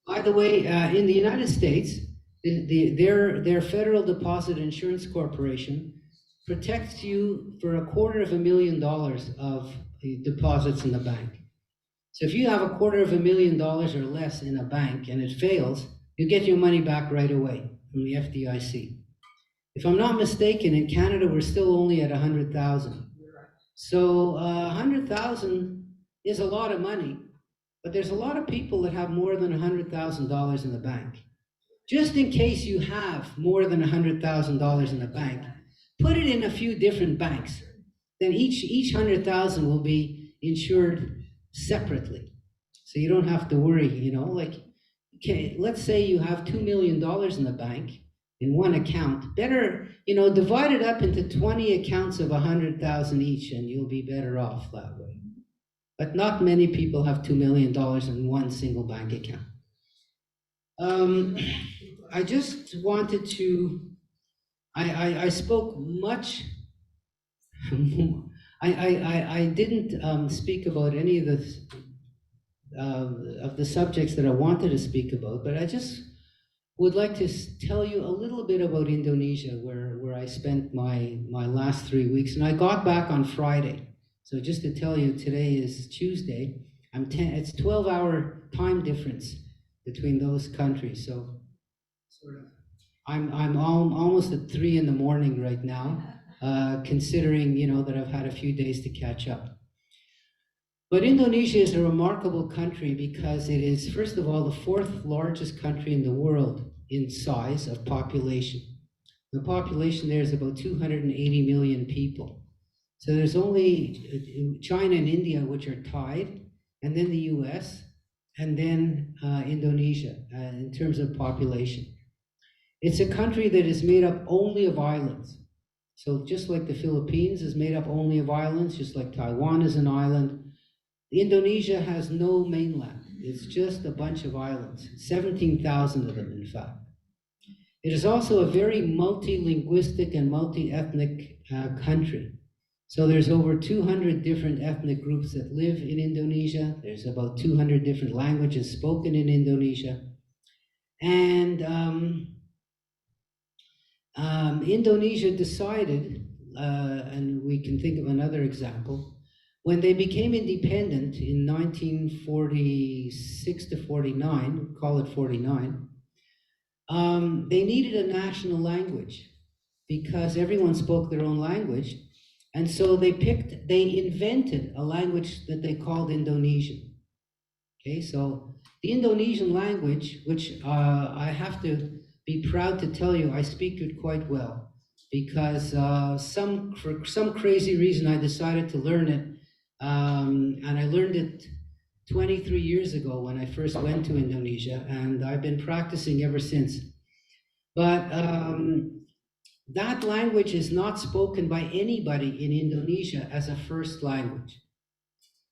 By the way, in the United States, their Federal Deposit Insurance Corporation protects you for $250,000 of deposits in the bank. So if you have $250,000 or less in a bank and it fails, you get your money back right away from the FDIC. If I'm not mistaken, in Canada, we're still only at 100,000. So 100,000 is a lot of money, but there's a lot of people that have more than $100,000 in the bank. Just in case you have more than $100,000 in the bank, put it in a few different banks. Then each 100,000 will be insured separately. So you don't have to worry, let's say you have $2 million in the bank in one account. Better, divide it up into 20 accounts of 100,000 each, and you'll be better off that way. But not many people have $2 million in one single bank account. I just wanted to, I spoke much, I didn't speak about any of the subjects that I wanted to speak about, but I just would like to tell you a little bit about Indonesia, where I spent my last 3 weeks, and I got back on Friday. So just to tell you, today is Tuesday. It's 12-hour time difference between those countries. So I'm almost at 3 in the morning right now, considering that I've had a few days to catch up. But Indonesia is a remarkable country because it is, first of all, the 4th largest country in the world in size of population. The population there is about 280 million people. So there's only China and India, which are tied, and then the US, and then Indonesia in terms of population. It's a country that is made up only of islands. So just like the Philippines is made up only of islands, just like Taiwan is an island, Indonesia has no mainland. It's just a bunch of islands, 17,000 of them, in fact. It is also a very multi-linguistic and multi-ethnic country. So there's over 200 different ethnic groups that live in Indonesia. There's about 200 different languages spoken in Indonesia. And Indonesia decided, and we can think of another example, when they became independent in 1946 to 49, call it 49, they needed a national language because everyone spoke their own language. And so they invented a language that they called Indonesian. Okay, so the Indonesian language, which I have to be proud to tell you, I speak it quite well, because for some crazy reason I decided to learn it, and I learned it 23 years ago when I first went to Indonesia, and I've been practicing ever since. But that language is not spoken by anybody in Indonesia as a first language.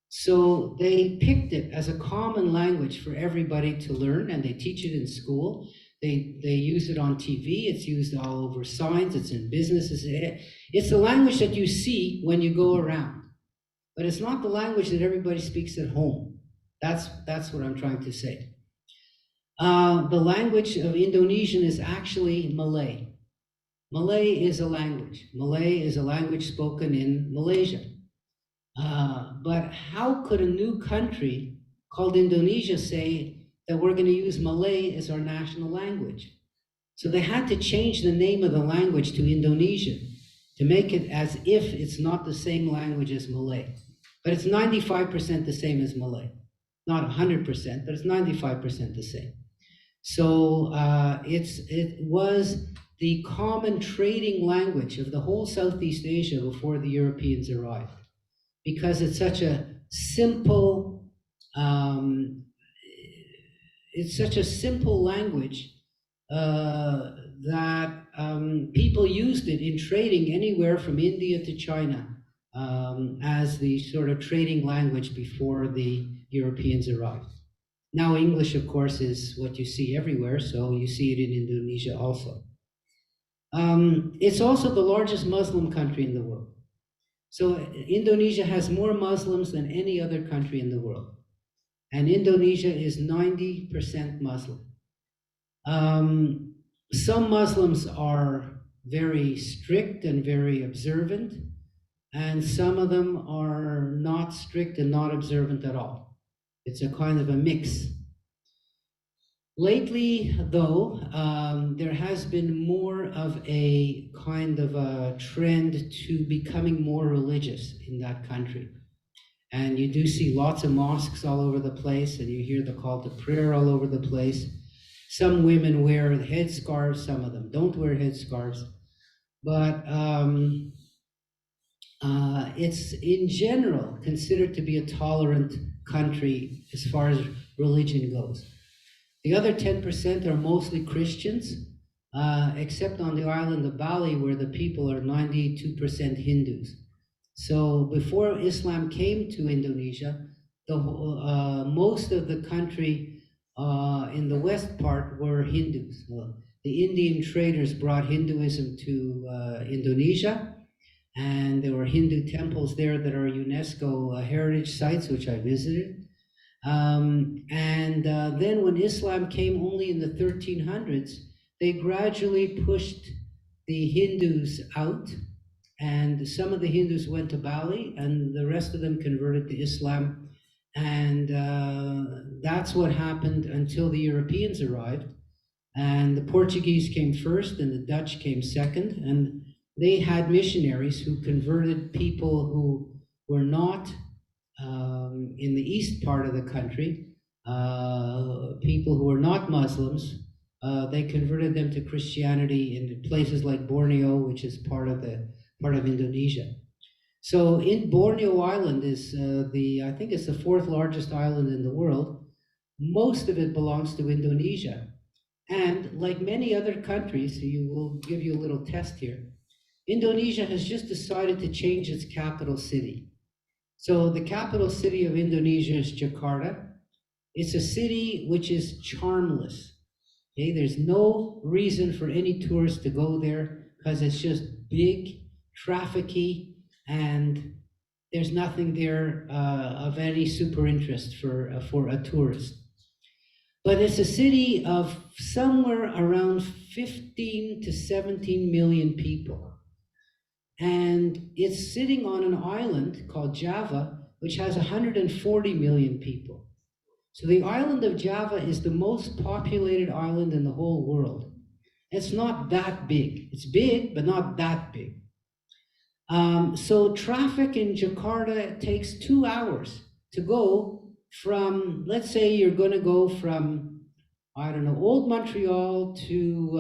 So they picked it as a common language for everybody to learn, and they teach it in school. They use it on TV. It's used all over signs. It's in businesses. It's the language that you see when you go around, but it's not the language that everybody speaks at home. That's what I'm trying to say. The language of Indonesian is actually Malay. Malay is a language. Malay is a language spoken in Malaysia. But how could a new country called Indonesia say that we're going to use Malay as our national language? So they had to change the name of the language to Indonesian to make it as if it's not the same language as Malay. But it's 95% the same as Malay. Not 100%, but it's 95% the same. So it was the common trading language of the whole Southeast Asia before the Europeans arrived, because it's such a simple, language that people used it in trading anywhere from India to China as the sort of trading language before the Europeans arrived. Now English, of course, is what you see everywhere, so you see it in Indonesia also. It's also the largest Muslim country in the world. So Indonesia has more Muslims than any other country in the world. And Indonesia is 90% Muslim. Some Muslims are very strict and very observant, and some of them are not strict and not observant at all. It's a kind of a mix. Lately, though, there has been more of a kind of a trend to becoming more religious in that country. And you do see lots of mosques all over the place, and you hear the call to prayer all over the place. Some women wear headscarves, some of them don't wear headscarves. But it's in general considered to be a tolerant country as far as religion goes. The other 10% are mostly Christians, except on the island of Bali, where the people are 92% Hindus. So before Islam came to Indonesia, most of the country in the west part were Hindus. The Indian traders brought Hinduism to Indonesia, and there were Hindu temples there that are UNESCO heritage sites, which I visited. Then when Islam came only in the 1300s, they gradually pushed the Hindus out, and some of the Hindus went to Bali, and the rest of them converted to Islam. And that's what happened until the Europeans arrived. And the Portuguese came first, and the Dutch came second, and they had missionaries who converted people who were not in the east part of the country, people who were not Muslims. They converted them to Christianity in places like Borneo, which is part of Indonesia. So in Borneo Island is I think it's the fourth largest island in the world. Most of it belongs to Indonesia. And like many other countries, you will give you a little test here. Indonesia has just decided to change its capital city. So the capital city of Indonesia is Jakarta. It's a city which is charmless. Okay, there's no reason for any tourists to go there because it's just big, trafficy, and there's nothing there of any super interest for a tourist. But it's a city of somewhere around 15 to 17 million people. And it's sitting on an island called Java, which has 140 million people. So the island of Java is the most populated island in the whole world. It's not that big. It's big, but not that big. So traffic in Jakarta takes 2 hours to go from, let's say you're going to go from, I don't know, Old Montreal to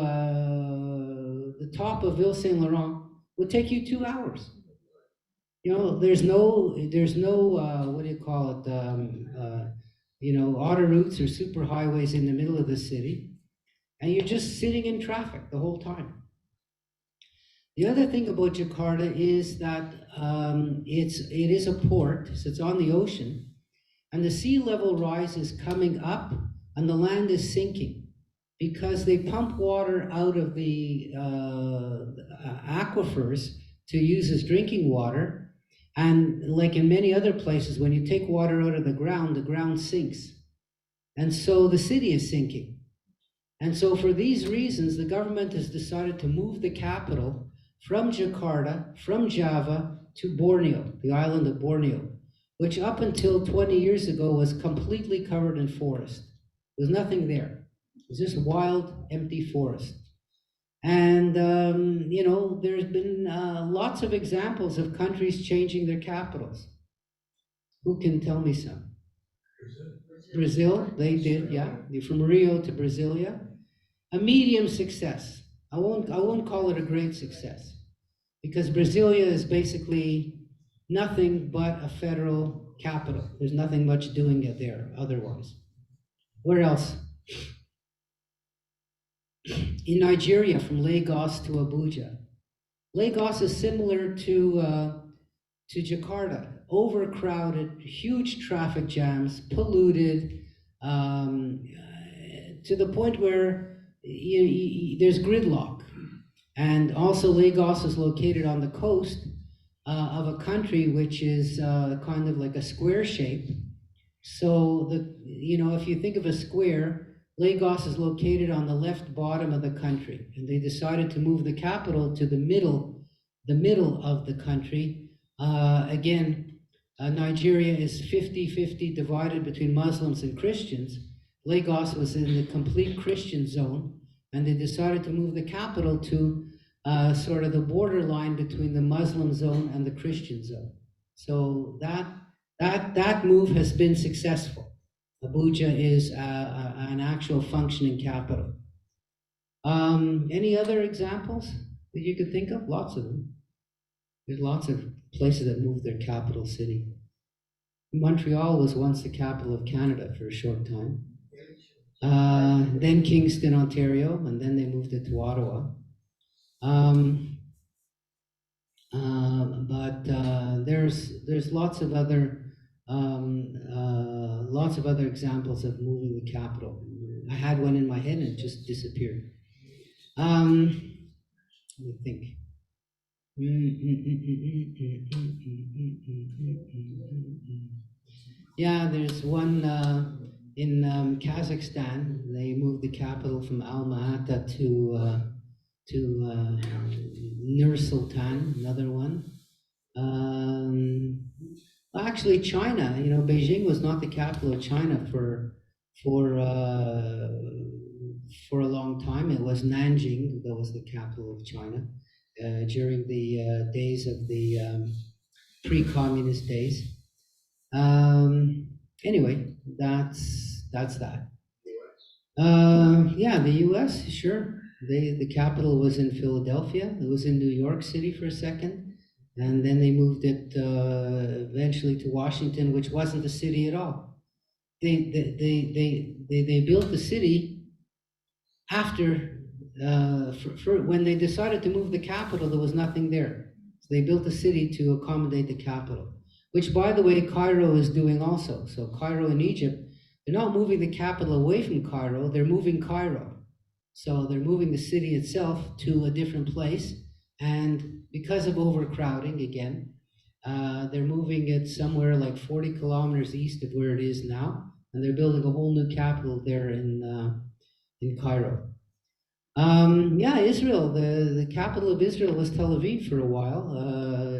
the top of Ville Saint-Laurent. Would take you 2 hours. You know, there's no what do you call it? Autoroutes or super highways in the middle of the city. and you're just sitting in traffic the whole time. The other thing about Jakarta is that it is a port, so it's on the ocean, and the sea level rise is coming up and the land is sinking because they pump water out of the aquifers to use as drinking water. And like in many other places, when you take water out of the ground sinks. And so the city is sinking. And so for these reasons, the government has decided to move the capital from Jakarta, from Java, to Borneo, the island of Borneo, which up until 20 years ago was completely covered in forest. There was nothing there. It was just wild, empty forest. And, there's been lots of examples of countries changing their capitals. Who can tell me some? Brazil, they did, yeah. From Rio to Brasilia. A medium success. I won't call it a great success, because Brasilia is basically nothing but a federal capital. There's nothing much doing it there otherwise. Where else? In Nigeria, from Lagos to Abuja. Lagos is similar to Jakarta. Overcrowded, huge traffic jams, polluted, to the point where there's gridlock. And also Lagos is located on the coast of a country which is kind of like a square shape. So if you think of a square, Lagos is located on the left bottom of the country, and they decided to move the capital to the middle of the country. Nigeria is 50-50 divided between Muslims and Christians. Lagos was in the complete Christian zone, and they decided to move the capital to sort of the borderline between the Muslim zone and the Christian zone. So that move has been successful. Abuja is an actual functioning capital. Any other examples that you could think of? Lots of them. There's lots of places that moved their capital city. Montreal was once the capital of Canada for a short time. Then Kingston, Ontario, and then they moved it to Ottawa. There's lots of other examples of moving the capital. I had one in my head and it just disappeared. Let me think. Yeah, there's one in Kazakhstan. They moved the capital from Alma-Ata to Nur-Sultan, another one. Actually, China, Beijing was not the capital of China for a long time. It was Nanjing that was the capital of China during the days of the pre-communist days. Anyway, that's that. Yeah, the U.S., sure. The capital was in Philadelphia. It was in New York City for a second, and then they moved it eventually to Washington, which wasn't a city at all. They built the city after when they decided to move the capital. There was nothing there, so they built a city to accommodate the capital. Which, by the way, Cairo is doing also. So Cairo in Egypt, they're not moving the capital away from Cairo, they're moving Cairo. So they're moving the city itself to a different place. And because of overcrowding, again, they're moving it somewhere like 40 kilometers east of where it is now. And they're building a whole new capital there in Cairo. Yeah, Israel, the capital of Israel was Tel Aviv for a while,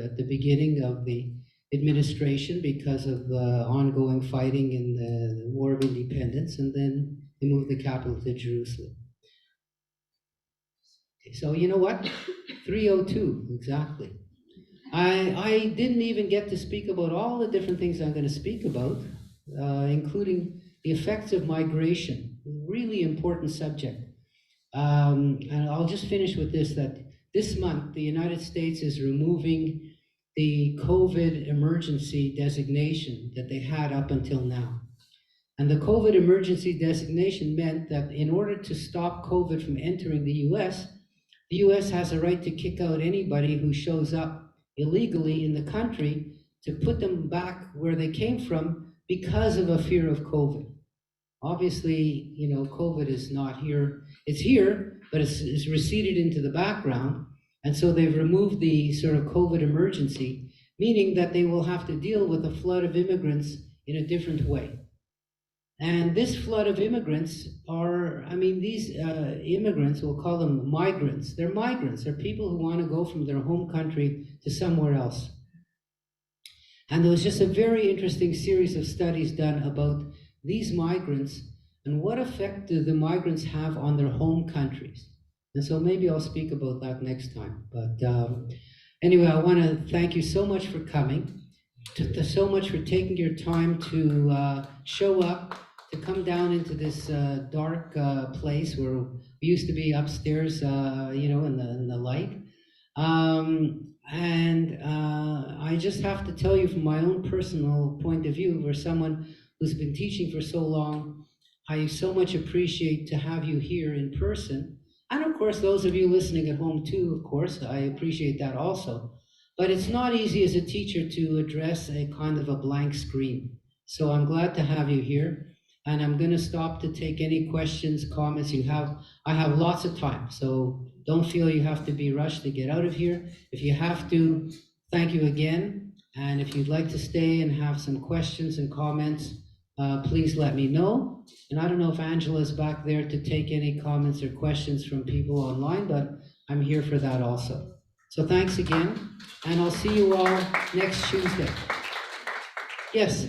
at the beginning of the administration because of ongoing fighting in the War of Independence, and then they moved the capital to Jerusalem. Okay, so you know what? 302, exactly. I didn't even get to speak about all the different things I'm going to speak about, including the effects of migration, really important subject. And I'll just finish with this, that this month the United States is removing the COVID emergency designation that they had up until now. And the COVID emergency designation meant that in order to stop COVID from entering the US has a right to kick out anybody who shows up illegally in the country, to put them back where they came from because of a fear of COVID. Obviously, COVID is not here. It's here, but it's receded into the background. And so they've removed the sort of COVID emergency, meaning that they will have to deal with a flood of immigrants in a different way. And this flood of immigrants these immigrants, we'll call them migrants. They're migrants. They're people who want to go from their home country to somewhere else. And there was just a very interesting series of studies done about these migrants and what effect do the migrants have on their home countries. And so maybe I'll speak about that next time. But anyway, I want to thank you so much for coming, so much for taking your time to show up, to come down into this dark place where we used to be upstairs, in the light. I just have to tell you from my own personal point of view, for someone who's been teaching for so long, I so much appreciate to have you here in person. And of course, those of you listening at home too, of course, I appreciate that also. But it's not easy as a teacher to address a kind of a blank screen. So I'm glad to have you here. And I'm going to stop to take any questions, comments you have. I have lots of time, so don't feel you have to be rushed to get out of here. If you have to, thank you again. And if you'd like to stay and have some questions and comments, please let me know. And I don't know if Angela's back there to take any comments or questions from people online, but I'm here for that also. So thanks again, and I'll see you all next Tuesday. Yes?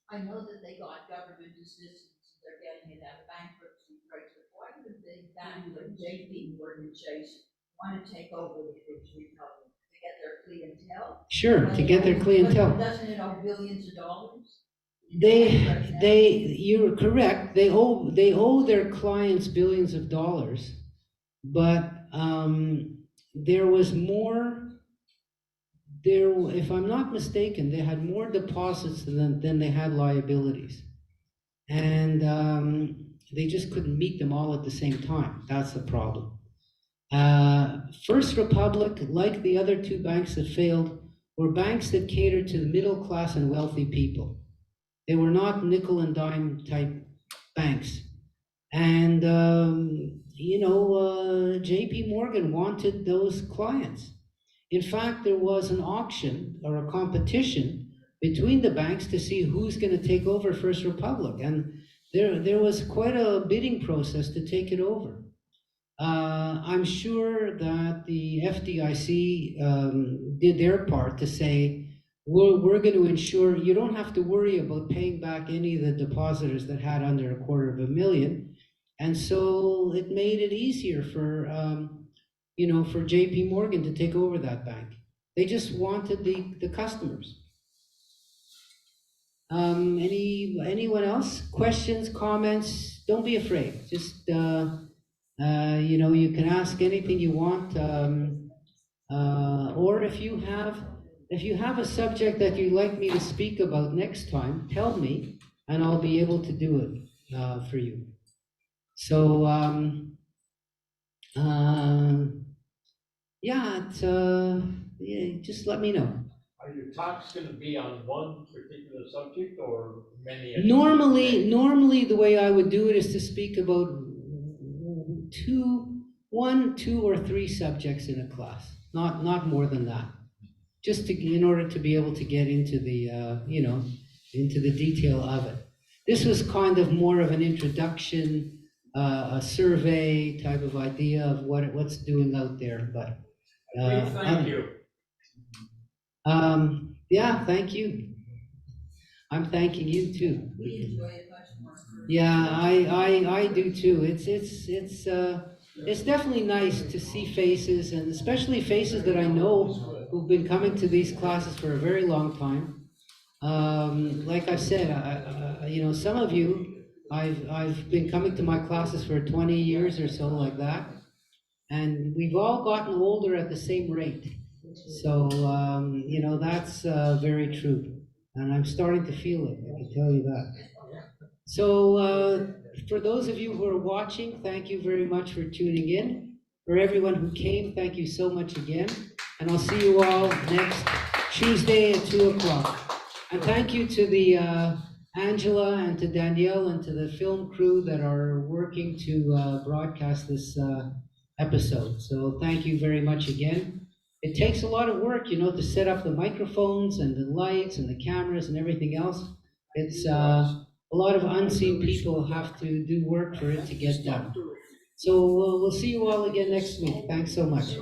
I know that they got government assistance, they're getting it out of bankruptcy crisis. Why do the big banks like JP Morgan Chase want to take over the First Republic to get their clientele? Sure, to get their clientele. But doesn't it owe billions of dollars? You're correct. They owe their clients billions of dollars, but there was more. If I'm not mistaken, they had more deposits than they had liabilities. And they just couldn't meet them all at the same time. That's the problem. First Republic, like the other two banks that failed, were banks that catered to the middle class and wealthy people. They were not nickel and dime type banks. And, JP Morgan wanted those clients. In fact, there was an auction or a competition between the banks to see who's going to take over First Republic. And there was quite a bidding process to take it over. I'm sure that the FDIC did their part to say, we're going to ensure you don't have to worry about paying back any of the depositors that had under $250,000. And so it made it easier for JP Morgan to take over that bank. They just wanted the customers. Anyone else? Questions, comments? Don't be afraid. Just, you can ask anything you want. Or if you have a subject that you'd like me to speak about next time, tell me, and I'll be able to do it for you. So, just let me know. Are your talks going to be on one particular subject or many? Normally the way I would do it is to speak about one, two, or three subjects in a class, not more than that. Just in order to be able to get into the into the detail of it. This was kind of more of an introduction, a survey type of idea of what's doing out there. But thank you. Thank you. I'm thanking you too. We enjoy it much more. Yeah, I do too. It's definitely nice to see faces, and especially faces that I know who've been coming to these classes for a very long time. Like I said, some of you, I've been coming to my classes for 20 years or so, like that, and we've all gotten older at the same rate. So that's very true. And I'm starting to feel it, I can tell you that. So, for those of you who are watching, thank you very much for tuning in. For everyone who came, thank you so much again. And I'll see you all next Tuesday at 2 o'clock. And thank you to the Angela and to Danielle and to the film crew that are working to broadcast this episode. So thank you very much again. It takes a lot of work, to set up the microphones and the lights and the cameras and everything else. It's a lot of unseen people have to do work for it to get done. So we'll see you all again next week. Thanks so much.